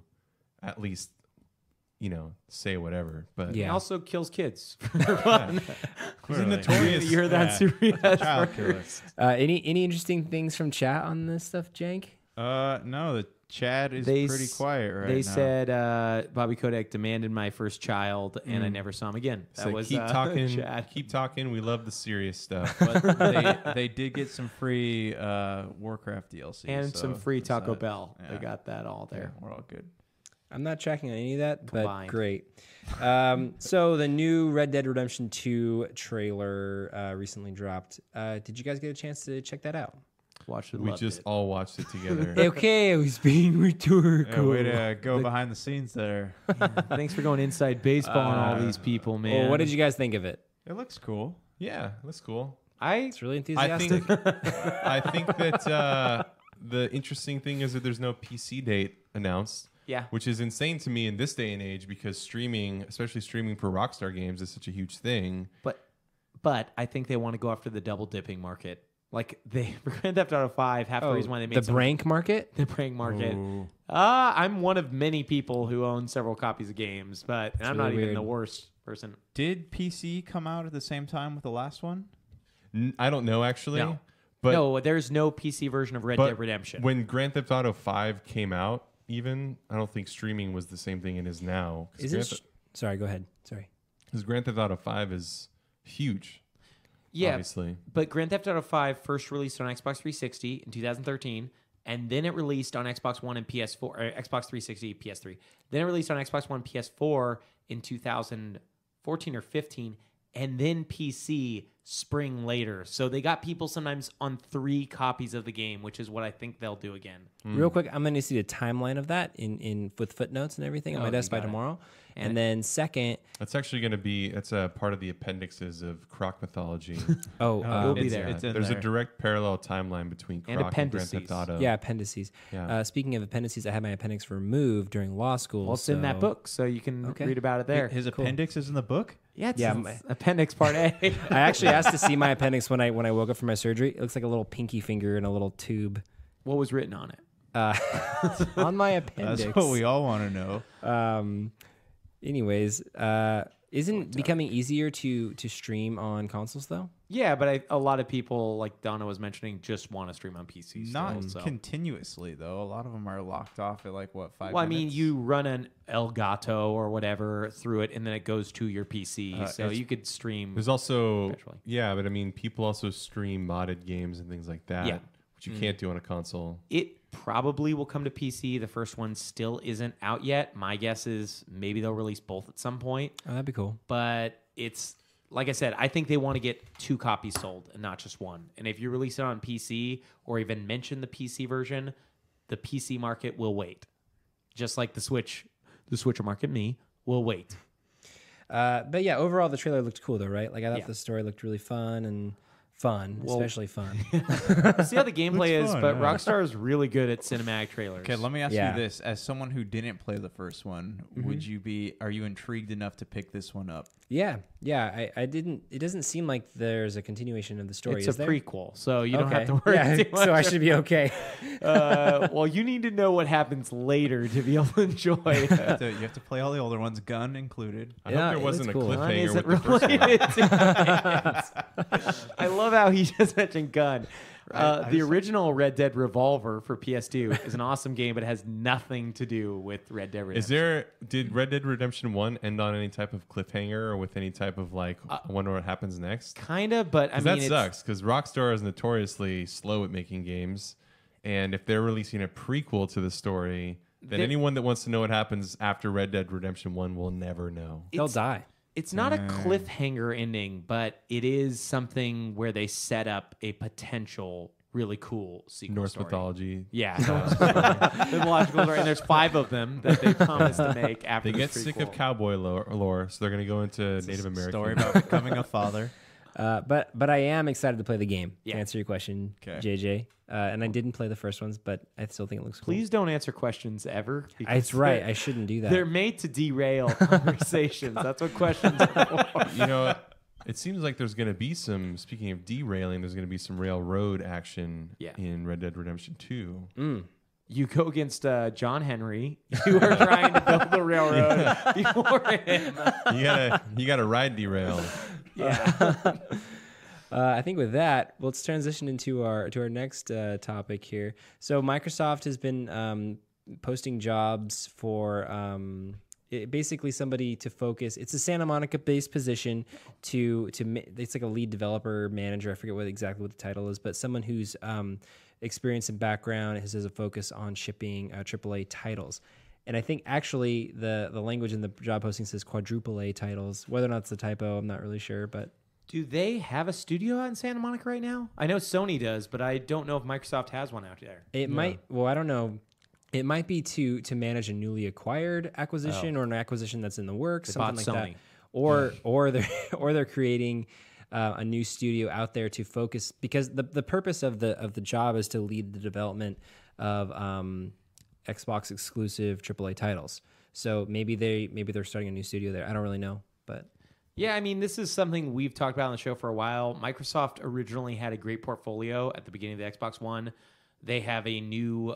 at least, you know, say whatever. But he also kills kids. He's a notorious. You heard that, child killer. Any interesting things from chat on this stuff, Jank? No, the chat is pretty quiet right now. They said Bobby Kotick demanded my first child, and I never saw him again. That was keep talking. chat. Keep talking. We love the serious stuff. But they did get some free Warcraft DLC and some free Taco that, Bell. They got that all there. Yeah, we're all good. I'm not tracking on any of that, Combined. but great. So the new Red Dead Redemption 2 trailer recently dropped. Did you guys get a chance to check that out? We just all watched it together. Okay, I was being rhetorical. Way to go behind the scenes there. Thanks for going inside baseball on all these people, man. Well, what did you guys think of it? It looks cool. Yeah, that's cool. It's really enthusiastic. I think that the interesting thing is that there's no PC date announced. Yeah. Which is insane to me in this day and age because streaming, especially streaming for Rockstar games, is such a huge thing. But I think they want to go after the double dipping market. Like for Grand Theft Auto 5, half the reason why they made the Brank market. The Brank market. I'm one of many people who own several copies of games, but I'm not even the worst person. Did PC come out at the same time with the last one? I don't know actually. No. But no, there's no PC version of Red Dead Redemption. When Grand Theft Auto 5 came out, even I don't think streaming was the same thing it is now. Sorry, go ahead. Sorry. Because Grand Theft Auto 5 is huge. Yeah, obviously. But Grand Theft Auto 5 first released on Xbox 360 in 2013, and then it released on Xbox One and PS4, or Xbox 360, PS3. Then it released on Xbox One, PS4 in 2014 or 15, and then PC spring later. So they got people sometimes on 3 copies of the game, which is what I think they'll do again. Real quick, I'm going to see the timeline of that in with footnotes and everything on my desk by tomorrow. And then second, That's actually going to be, it's a part of the appendixes of Croc mythology. It'll be there. There's a direct parallel timeline between Croc and Grand Theft Auto. Yeah, appendices. Yeah. Speaking of appendices, I had my appendix removed during law school. Well, it's in that book, so you can read about it there. His appendix is in the book? Yeah, it's appendix part A. I actually asked to see my appendix when I woke up from my surgery. It looks like a little pinky finger in a little tube. What was written on it? On my appendix. That's what we all want to know. Anyways, isn't becoming easier to stream on consoles though? Yeah, but a lot of people, like Donna was mentioning, just want to stream on PC. Not continuously, though. A lot of them are locked off at 5 Well, minutes? I mean, you run an Elgato or whatever through it, and then it goes to your PC. So you could stream. There's also, eventually. but I mean, people also stream modded games and things like that, which you can't do on a console. It probably will come to PC. The first one still isn't out yet. My guess is maybe they'll release both at some point. Oh, that'd be cool. But it's, like I said, I think they want to get 2 copies sold and not just 1. And if you release it on PC or even mention the PC version, the PC market will wait. Just like the Switcher market, will wait. But yeah, overall the trailer looked cool though, right? Like I thought the story looked really fun, especially fun. We'll see how the gameplay is, fun, but yeah. Rockstar is really good at cinematic trailers. Okay, let me ask Yeah. you this: as someone who didn't play the first one, are you intrigued enough to pick this one up? Yeah. I didn't. It doesn't seem like there's a continuation of the story. It's is a there? prequel, so you don't Okay. have to worry Yeah, too much. so I should be okay. Well, you need to know what happens later to be able to enjoy it. You have to play all the older ones, gun included. I Yeah, hope there it wasn't a looks cool. Gun cliffhanger isn't with the first one. related to guns. I love how he just mentioned gun. The original Red Dead Revolver for PS2 is an awesome game, but it has nothing to do with Red Dead Redemption. Did Red Dead Redemption 1 end on any type of cliffhanger or with any type of I wonder what happens next? Kinda, but I mean, That sucks because Rockstar is notoriously slow at making games, and if they're releasing a prequel to the story, then anyone that wants to know what happens after Red Dead Redemption 1 will never know. They'll die. It's not a cliffhanger ending, but it is something where they set up a potential really cool sequel Norse story. mythology. Yeah. Mythological story. And there's 5 of them that they promised to make after They the get sick prequel. of cowboy lore, so they're going to go into Native American. Story about becoming a father. But I am excited to play the game. Yeah. To answer your question, Okay. JJ. And I didn't play the first ones, but I still think it looks cool. Please don't answer questions ever. because That's right. they're- I shouldn't do that. They're made to derail conversations. That's what questions are for. You know, it seems like there's going to be some, speaking of derailing, there's going to be some railroad action in Red Dead Redemption 2. You go against John Henry. You are trying to build the railroad before him. You gotta ride derail. Yeah. I think with that, let's transition into our next topic here. So Microsoft has been posting jobs for basically somebody to focus. It's a Santa Monica based position it's like a lead developer manager. I forget exactly what the title is, but someone who's experience and background has a focus on shipping AAA titles. And I think actually the language in the job posting says quadruple A titles. Whether or not it's a typo, I'm not really sure, but. Do they have a studio out in Santa Monica right now? I know Sony does, but I don't know if Microsoft has one out there. It might. Well, I don't know. It might be to manage a newly acquired acquisition or an acquisition that's in the works, something like Sony. that. Or they're creating a new studio out there to focus, because the purpose of the job is to lead the development of Xbox exclusive AAA titles. So maybe they're starting a new studio there. I don't really know, but. Yeah, I mean, this is something we've talked about on the show for a while. Microsoft originally had a great portfolio at the beginning of the Xbox One. They have a new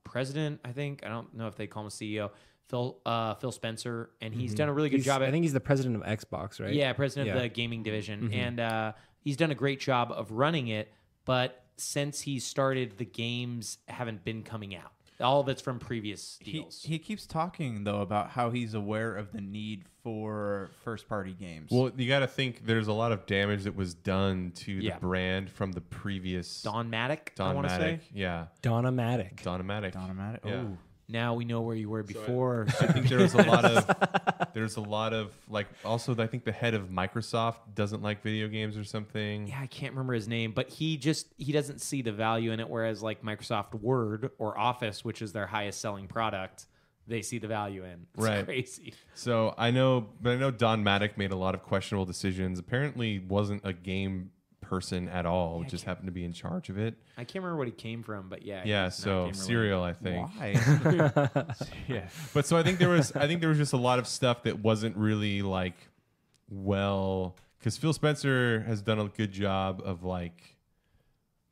president, I think. I don't know if they call him a CEO, Phil Spencer, and he's done a really good job. I think he's the president of Xbox, right? Yeah, president of the gaming division. And he's done a great job of running it, but since he started, the games haven't been coming out. All of it's from previous deals. He keeps talking, though, about how he's aware of the need for first-party games. Well, you got to think there's a lot of damage that was done to the brand from the previous Dawnmatic, I want to say. Yeah. Dawnamatic. Dawnmatic. Donomatic? Yeah. Oh. now we know where you were before. I think there's a lot of like, also I think the head of Microsoft doesn't like video games or something. Yeah, I can't remember his name, but he doesn't see the value in it. Whereas like Microsoft Word or Office, which is their highest selling product, they see the value in. It's crazy. So I know Don Maddock made a lot of questionable decisions. Apparently wasn't a game person at all. Just happened to be in charge of it. I can't remember what he came from, but yeah. So Serial, I think. Why? Yeah. But so I think there was just a lot of stuff that wasn't really like because Phil Spencer has done a good job of like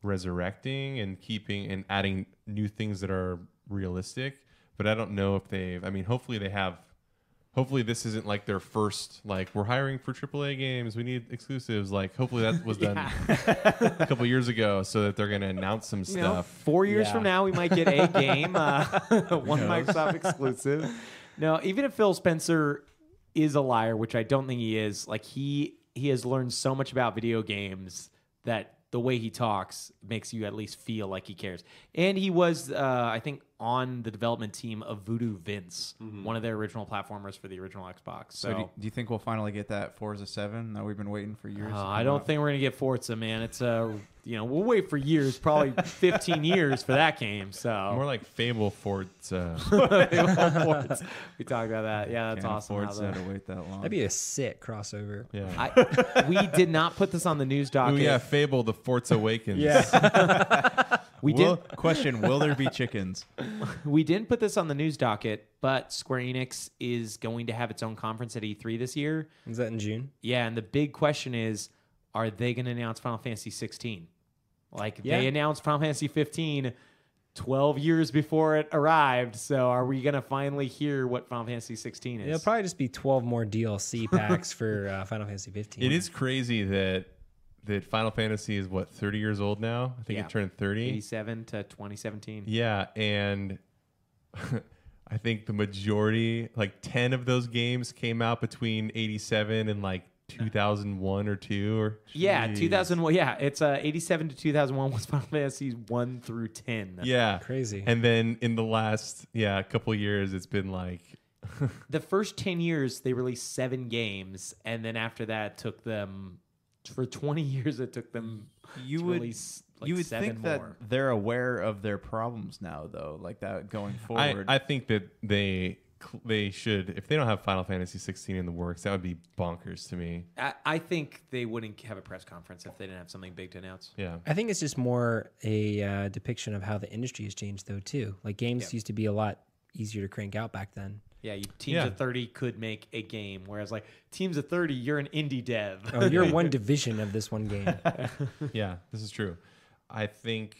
resurrecting and keeping and adding new things that are realistic. But I don't know if hopefully this isn't like their first, like, we're hiring for AAA games, we need exclusives. Like, hopefully that was done a couple years ago so that they're going to announce some stuff. 4 years from now, we might get a game, one Microsoft exclusive. No, even if Phil Spencer is a liar, which I don't think he is, like, he has learned so much about video games that the way he talks makes you at least feel like he cares. And he was, I think, on the development team of Voodoo Vince, one of their original platformers for the original Xbox. So do you think we'll finally get that Forza 7 that we've been waiting for years? I don't think we're going to get Forza, man. It's we'll wait for years, probably 15 years for that game. So more like Fable Forza. We talked about that. Yeah, that's awesome. Forza to wait that long. That'd be a sick crossover. Yeah. We did not put this on the news docket. We got Fable, the Forza Awakens. Yeah. Will there be chickens? We didn't put this on the news docket, but Square Enix is going to have its own conference at E3 this year. Is that in June? Yeah, and the big question is, are they going to announce Final Fantasy 16? They announced Final Fantasy 15 12 years before it arrived, so are we going to finally hear what Final Fantasy 16 is? It'll probably just be 12 more DLC packs for Final Fantasy 15. It is crazy that Final Fantasy is 30 years old now. I think it turned 30. 87 to 2017. Yeah, and I think the majority, like 10 of those games came out between 87 and like 2001 or 2 or yeah, 2001. Yeah, it's 87 to 2001 was Final Fantasy 1 through 10. Yeah. Crazy. And then in the last couple years it's been like the first 10 years they released 7 games, and then after that it took them for 20 years. It took them to release you would 7 think more. that they're aware of their problems now, though, like that going forward. I think that they should, if they don't have Final Fantasy 16 in the works, that would be bonkers to me. I think they wouldn't have a press conference if they didn't have something big to announce. Yeah, I think it's just more a depiction of how the industry has changed, though, too. Like, games used to be a lot easier to crank out back then. Yeah, teams of 30 could make a game, whereas like teams of 30, you're an indie dev. Oh, you're one division of this one game. Yeah, this is true. I think,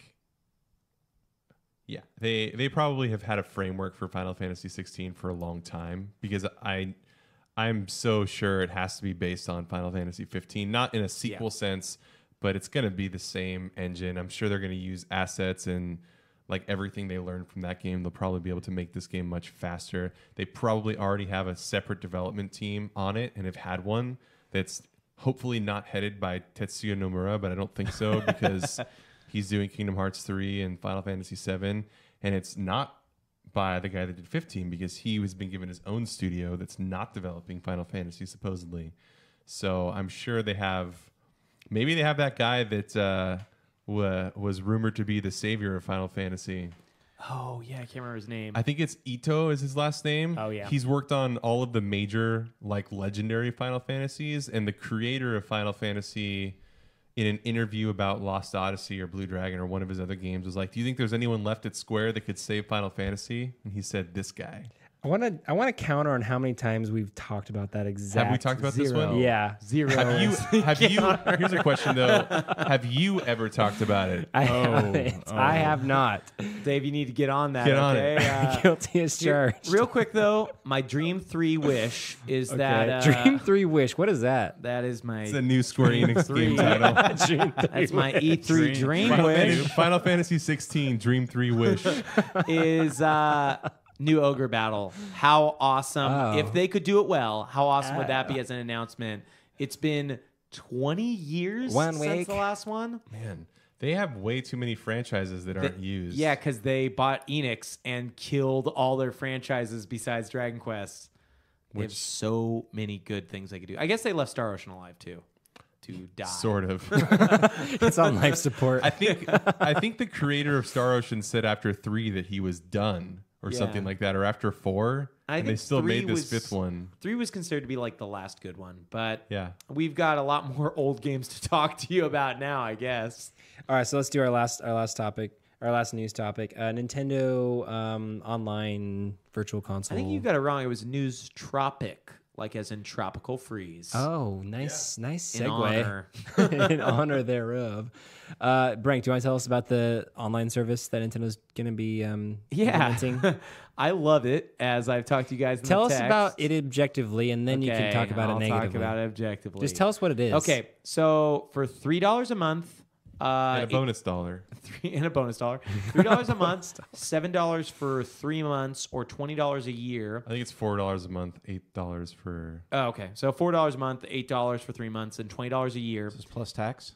they probably have had a framework for Final Fantasy 16 for a long time, because I'm so sure it has to be based on Final Fantasy 15, not in a sequel sense, but it's going to be the same engine. I'm sure they're going to use assets and like everything they learned from that game. They'll probably be able to make this game much faster. They probably already have a separate development team on it and have had one that's hopefully not headed by Tetsuya Nomura, but I don't think so because he's doing Kingdom Hearts 3 and Final Fantasy 7, and it's not by the guy that did 15 because he has been given his own studio that's not developing Final Fantasy supposedly. So I'm sure maybe they have that guy that was rumored to be the savior of Final Fantasy. Oh, yeah, I can't remember his name. I think it's Ito is his last name. Oh, yeah. He's worked on all of the major, like, legendary Final Fantasies, and the creator of Final Fantasy, in an interview about Lost Odyssey or Blue Dragon or one of his other games, was like, do you think there's anyone left at Square that could save Final Fantasy? And he said, this guy. I want to counter on how many times we've talked about that exact. Have we talked about this one? Yeah, 0. Have you? Here's a question though. Have you ever talked about it? I haven't. I have not. Dave, you need to get on that. Get on it. Guilty as charged. Real quick though, my Dream 3 wish is that Dream 3 wish. What is that? That is my. It's a new Square Enix game title. Dream 3 That's my E3 Dream wish. Final Fantasy 16 Dream 3 wish is new Ogre Battle. How awesome. Oh. If they could do it well, how awesome would that be as an announcement? It's been 20 years since the last one. Man, They have way too many franchises that aren't used. Yeah, because they bought Enix and killed all their franchises besides Dragon Quest. They have so many good things they could do. I guess they left Star Ocean alive too, to die. Sort of. It's on life support. I think the creator of Star Ocean said after 3 that he was done or something like that, or after 4. And they still made this 5th one. 3 was considered to be like the last good one, but yeah, we've got a lot more old games to talk to you about now, I guess. All right, so let's do our last topic, our last news topic. Nintendo online virtual console. I think you got it wrong. It was News Tropic, like as in tropical freeze. Oh, nice segue. In honor. In honor thereof. Brank, do you want to tell us about the online service that Nintendo's going to be implementing? I love it, as I've talked to you guys in Tell the us text. about it objectively, and then you can talk about I'll it negatively. talk about it objectively. Just tell us what it is. Okay, so for $3 a month... and a bonus $1. And a bonus $1. $3 a month, $7 for 3 months, or $20 a year. I think it's $4 a month, $8 for... Oh, okay. So $4 a month, $8 for 3 months, and $20 a year. This is plus tax.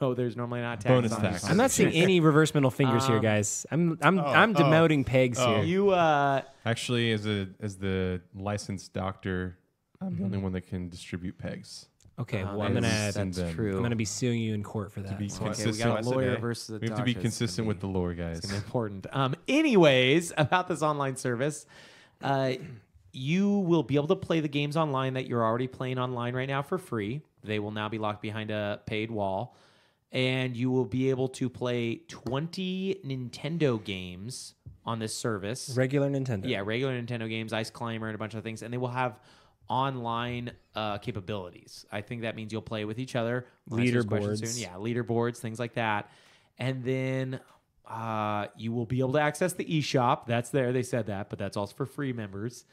No, there's normally not tax. Bonus on tax. this. I'm not seeing any reverse middle fingers here, guys. I'm demoting pegs here. You Actually, as the licensed doctor, I'm the only one that can distribute pegs. Okay, well, that's true. I'm gonna be suing you in court for that. To be Okay, we consistent, got a lawyer versus a we have to doctor. be It's consistent gonna with the lore, guys. It's important. Anyways, about this online service, you will be able to play the games online that you're already playing online right now for free. They will now be locked behind a paid wall. And you will be able to play 20 Nintendo games on this service. Regular Nintendo. Yeah, regular Nintendo games, Ice Climber, and a bunch of things. And they will have online capabilities. I think that means you'll play with each other. Leaderboards. Yeah, leaderboards, things like that. And then you will be able to access the eShop. That's there. They said that, but that's also for free members.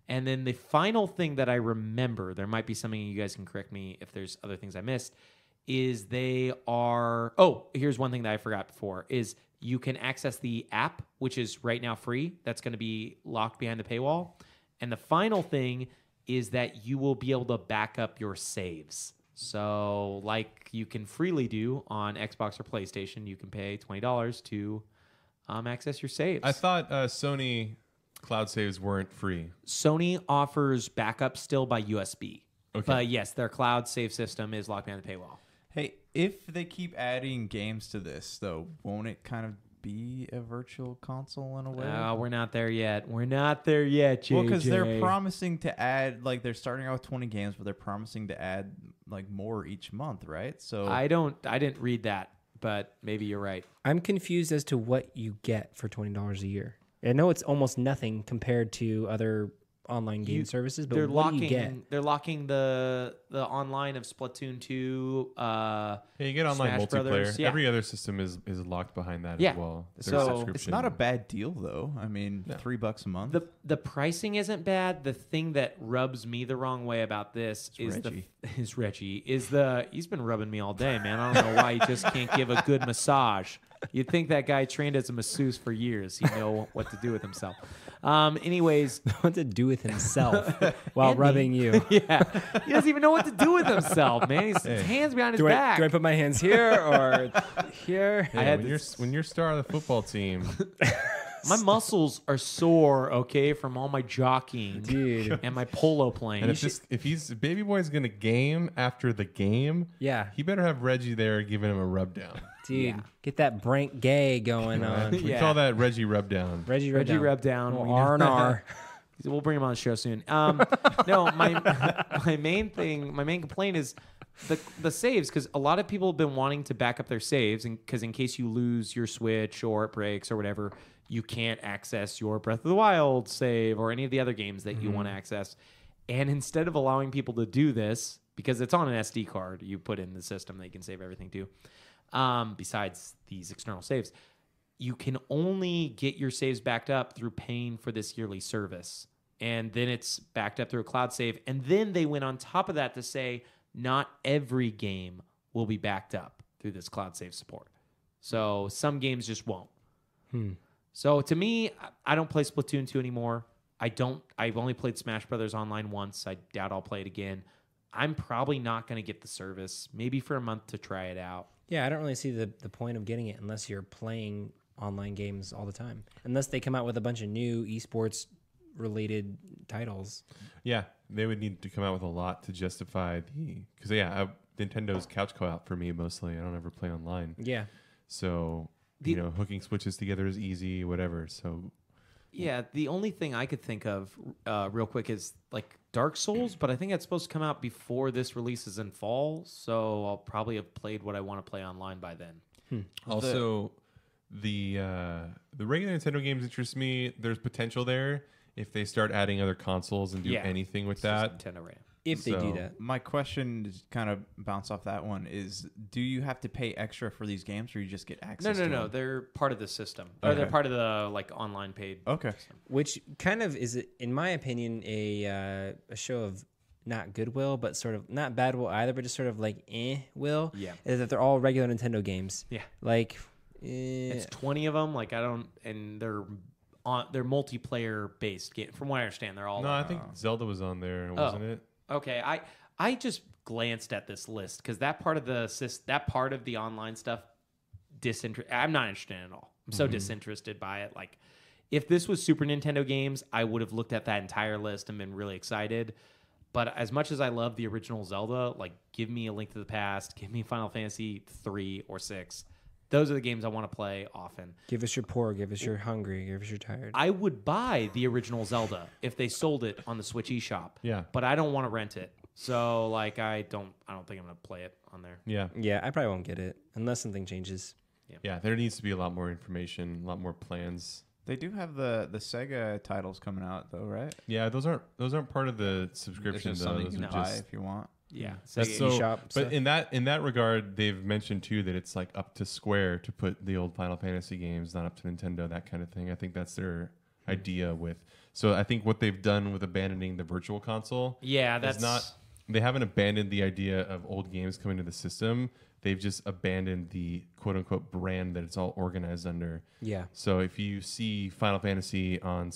And then the final thing that I remember, there might be something, you guys can correct me if there's other things I missed, is they are... Oh, here's one thing that I forgot before, is you can access the app, which is right now free. That's going to be locked behind the paywall. And the final thing is that you will be able to back up your saves. So like you can freely do on Xbox or PlayStation, you can pay $20 to access your saves. I thought Sony cloud saves weren't free. Sony offers backup still by USB. Okay. But yes, their cloud save system is locked behind the paywall. Hey, if they keep adding games to this, though, won't it kind of be a virtual console in a way? We're not there yet. We're not there yet, JJ. Well, because they're promising to add, like, they're starting out with 20 games, but they're promising to add, like, more each month, right? So I didn't read that, but maybe you're right. I'm confused as to what you get for $20 a year. I know it's almost nothing compared to other online game services, but what do you get? They're locking the online of Splatoon 2. Yeah, you get online Smash multiplayer. Brothers, yeah. Every other system is locked behind that Yeah. as well. So Their it's subscription. it's not a bad deal, though. I mean, $3 a month. The pricing isn't bad. The thing that rubs me the wrong way about this is Reggie. He's been rubbing me all day, man. I don't know why he just can't give a good massage. You'd think that guy trained as a masseuse for years. He'd know what to do with himself. Anyways, What to do with himself while rubbing you? yeah, he doesn't even know what to do with himself, man. His hands behind his back. Do I put my hands here or here? Hey, when you're star of the football team, My muscles are sore, okay, from all my jockeying, Dude. and my polo playing. and if Baby Boy's gonna game after the game, Yeah. he better have Reggie there giving him a rub down. Dude, get that Brank gay going on. We call that Reggie rub down. Reggie Reggie rub down. Little R&R. We'll bring him on the show soon. No, my main complaint is the saves, because a lot of people have been wanting to back up their saves, and because in case you lose your Switch or it breaks or whatever, you can't access your Breath of the Wild save or any of the other games that you want to access. And instead of allowing people to do this, because it's on an SD card, you put in the system that you can save everything to, besides these external saves, you can only get your saves backed up through paying for this yearly service. And then it's backed up through a cloud save. And then they went on top of that to say not every game will be backed up through this cloud save support. So some games just won't. So to me, I don't play Splatoon 2 anymore. I've only played Smash Brothers Online once. I doubt I'll play it again. I'm probably not going to get the service, maybe for a month to try it out. Yeah, I don't really see the point of getting it unless you're playing online games all the time. Unless they come out with a bunch of new esports related titles. Yeah, they would need to come out with a lot to justify because Nintendo's couch co-op for me mostly. I don't ever play online. Yeah. So hooking switches together is easy, whatever. So yeah, the only thing I could think of real quick is like Dark Souls, but I think it's supposed to come out before this releases in fall, so I'll probably have played what I want to play online by then. Also, the regular Nintendo games interest me. There's potential there if they start adding other consoles and do anything with that. Nintendo RAM. If they do that. My question to kind of bounce off that one is, do you have to pay extra for these games or you just get access to them? No. They're part of the system. Or they're part of the like online paid system. Which kind of is, in my opinion, a show of not goodwill, but sort of not bad will either, but just sort of like will. Yeah. Is that they're all regular Nintendo games. Yeah. Like it's 20 of them. Like and they're multiplayer based game. From what I understand, they're all. No, I think Zelda was on there, wasn't it? Okay, I just glanced at this list because that part of the online stuff, I'm not interested in at all. I'm so disinterested by it. Like, if this was Super Nintendo games, I would have looked at that entire list and been really excited. But as much as I love the original Zelda, like, give me A Link to the Past, give me Final Fantasy 3 or 6. Those are the games I want to play often. Give us your poor, give us your hungry, give us your tired. I would buy the original Zelda if they sold it on the Switch eShop. Yeah. But I don't want to rent it. So like I don't think I'm going to play it on there. Yeah. Yeah, I probably won't get it unless something changes. Yeah, there needs to be a lot more information, a lot more plans. They do have the Sega titles coming out though, right? Yeah, those aren't part of the subscription It's just though. something Those you are can buy just if you want. Yeah. That's so, eShop but stuff. in that regard, they've mentioned too that it's like up to Square to put the old Final Fantasy games, not up to Nintendo, that kind of thing. I think that's their idea with. So I think what they've done with abandoning the Virtual Console, that's not. They haven't abandoned the idea of old games coming to the system. They've just abandoned the quote unquote brand that it's all organized under. Yeah. So if you see Final Fantasy on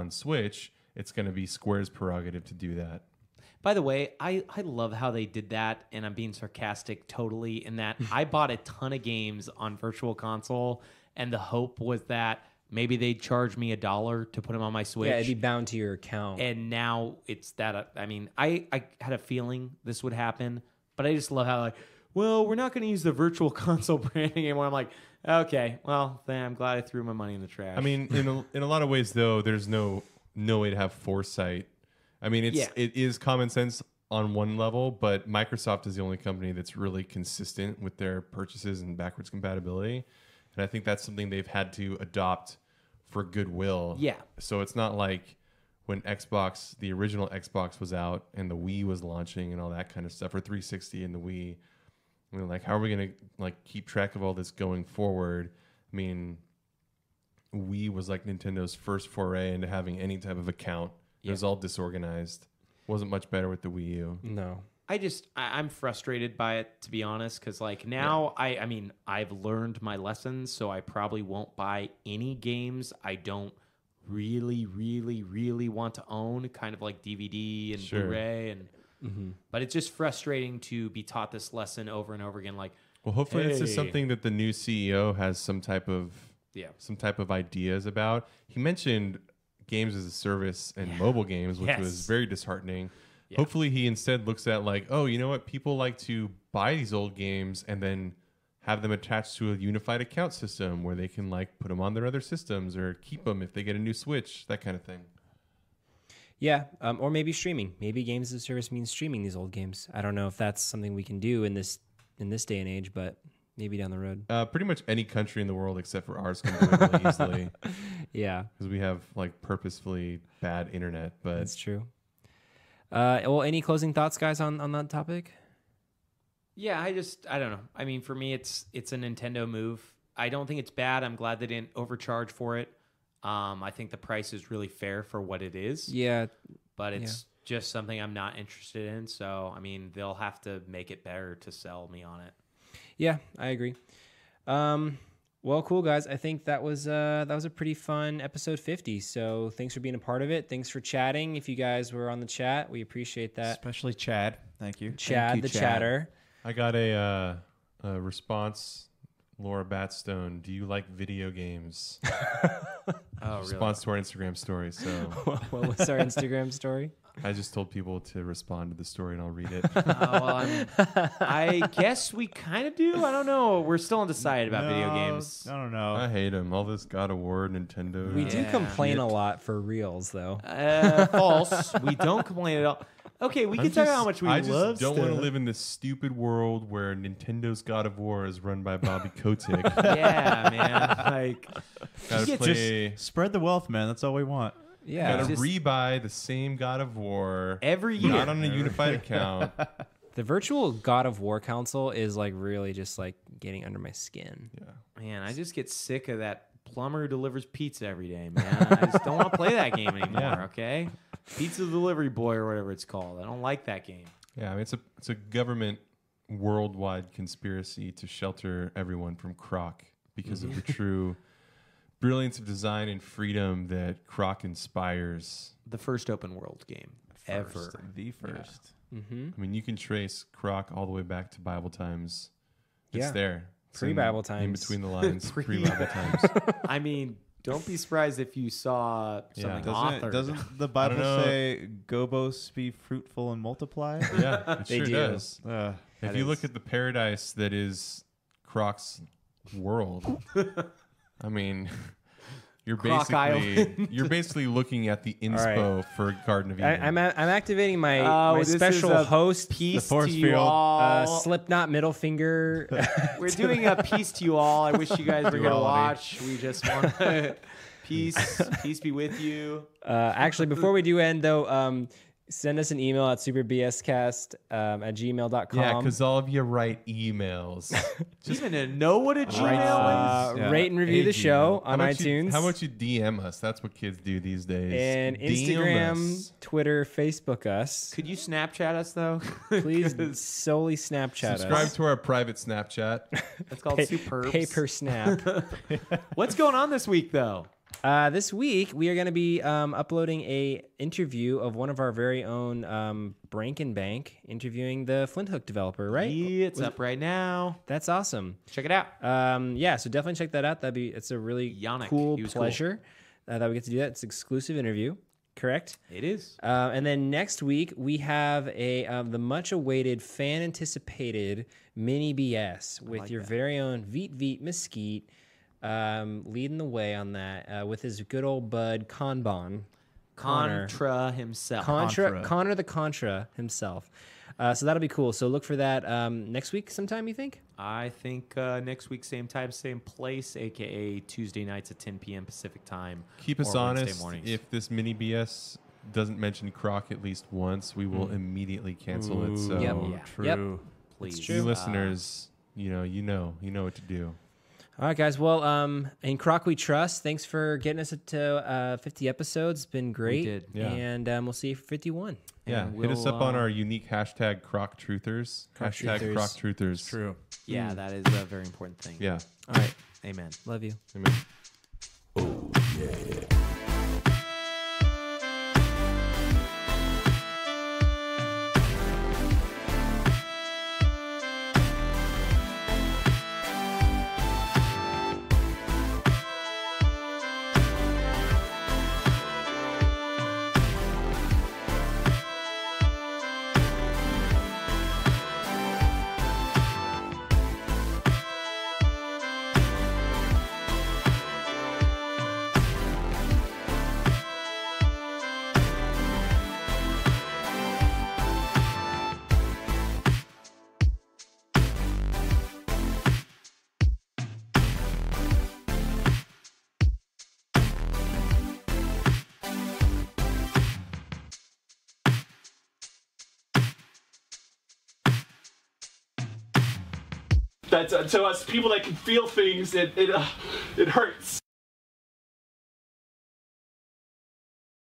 Switch, it's going to be Square's prerogative to do that. By the way, I love how they did that, and I'm being sarcastic totally in that I bought a ton of games on Virtual Console, and the hope was that maybe they'd charge me $1 to put them on my Switch. Yeah, it'd be bound to your account. And now it's that. I mean, I had a feeling this would happen, but I just love how like, well, we're not going to use the Virtual Console branding anymore. I'm like, okay, well, then I'm glad I threw my money in the trash. I mean, in a lot of ways, though, there's no way to have foresight. I mean, it is common sense on one level, but Microsoft is the only company that's really consistent with their purchases and backwards compatibility. And I think that's something they've had to adopt for goodwill. Yeah. So it's not like when the original Xbox was out and the Wii was launching and all that kind of stuff, or 360 and the Wii. I mean, like, how are we going to like keep track of all this going forward? I mean, Wii was like Nintendo's first foray into having any type of account. It was all disorganized. Wasn't much better with the Wii U. No. I'm frustrated by it, to be honest, because like now I mean I've learned my lessons, so I probably won't buy any games I don't really want to own, kind of like DVD and Blu-ray, and but it's just frustrating to be taught this lesson over and over again. Like, well, hopefully this is something that the new CEO has some type of ideas about. He mentioned games as a service and mobile games, which was very disheartening. Yeah. Hopefully he instead looks at like, oh, you know what? People like to buy these old games and then have them attached to a unified account system where they can like put them on their other systems or keep them if they get a new Switch, that kind of thing. Yeah, or maybe streaming. Maybe games as a service means streaming these old games. I don't know if that's something we can do in this day and age, but maybe down the road. Pretty much any country in the world except for ours can do it really easily. Yeah. Because we have like purposefully bad internet, but that's true. Well, any closing thoughts, guys, on that topic? Yeah, I don't know. I mean, for me, it's a Nintendo move. I don't think it's bad. I'm glad they didn't overcharge for it. I think the price is really fair for what it is. Yeah. But it's just something I'm not interested in. So, I mean, they'll have to make it better to sell me on it. Yeah, I agree. Well, cool, guys. I think that was a pretty fun episode 50. So thanks for being a part of it. Thanks for chatting. If you guys were on the chat, we appreciate that. Especially Chad. Thank you. Chad, Thank you, the chatter. I got a response. Laura Batstone, do you like video games? Oh, response to our Instagram story. So what was our Instagram story? I just told people to respond to the story and I'll read it. I guess we kind of do. I don't know. We're still undecided about video games. I don't know. I hate them. All this God of War, Nintendo. We do complain a lot for reals, though. False. We don't complain at all. Okay, we can talk about how much we love I just don't want to stuff. live in this stupid world where Nintendo's God of War is run by Bobby Kotick. Yeah, man. Like, Gotta play. Just spread the wealth, man. That's all we want. Yeah. Gotta rebuy the same God of War every year. not on a unified account. The virtual God of War console is like really just like getting under my skin. Yeah. Man, I just get sick of that plumber who delivers pizza every day, man. I just don't want to play that game anymore, okay? Pizza Delivery Boy or whatever it's called. I don't like that game. Yeah, I mean, it's a government worldwide conspiracy to shelter everyone from Croc because of the true brilliance of design and freedom that Croc inspires. The first open world game ever. The first. I mean, you can trace Croc all the way back to Bible times. It's Yeah. there. It's Pre-Bible in times. between the lines. Pre-Bible times. I mean, don't be surprised if you saw something authored. Doesn't the Bible say Gobos be fruitful and multiply? Yeah, it They sure do. does. If you look is- at the paradise that is Croc's world, I mean, you're Croc basically looking at the inspo for Garden of Eden. I'm activating my this special is a host Peace The force to you field. all. Slipknot middle finger. We're doing a peace to you all. I wish you guys were going to Duality. watch. We just want peace be with you. Actually, before we do end, though, send us an email at superbscast at gmail.com. Yeah, because all of you write emails. Just even to know what a Gmail is. Yeah. Rate and review the show on How about iTunes. how about you DM us? That's what kids do these days. and DM Instagram, us. Twitter, Facebook us. Could you Snapchat us though? Please solely Snapchat Subscribe us. to our private Snapchat. It's called Superbs. Paper Snap. What's going on this week though? This week we are going to be uploading a interview of one of our very own Brankenbank interviewing the Flint Hook developer, right? Yeah, it's up right now. That's awesome. Check it out. Yeah, so definitely check that out. It's a really Yannick, cool he was cool. pleasure that we get to do that. It's an exclusive interview, correct? It is. And then next week we have the much awaited, fan anticipated mini BS with your very own Veet Mesquite. Leading the way on that with his good old bud Connor himself. Connor the Contra himself. So that'll be cool. So look for that next week sometime, you think? I think next week, same time, same place, aka Tuesday nights at 10 p.m. Pacific time. Keep us or Wednesday honest. mornings. If this mini BS doesn't mention Croc at least once, we will immediately cancel it. So Yep. True. Yep. Please, you listeners, you know what to do. All right, guys. Well, in Croc we trust. Thanks for getting us to 50 episodes. It's been great. We did. Yeah. And we'll see you for 51. Yeah, And hit us we'll, up on our unique hashtag Croc Truthers. Hashtag Truthers. Croc Truthers. True. Yeah, that is a very important thing. Yeah. All right. Amen. Love you. Amen. That's to us people that can feel things. It hurts.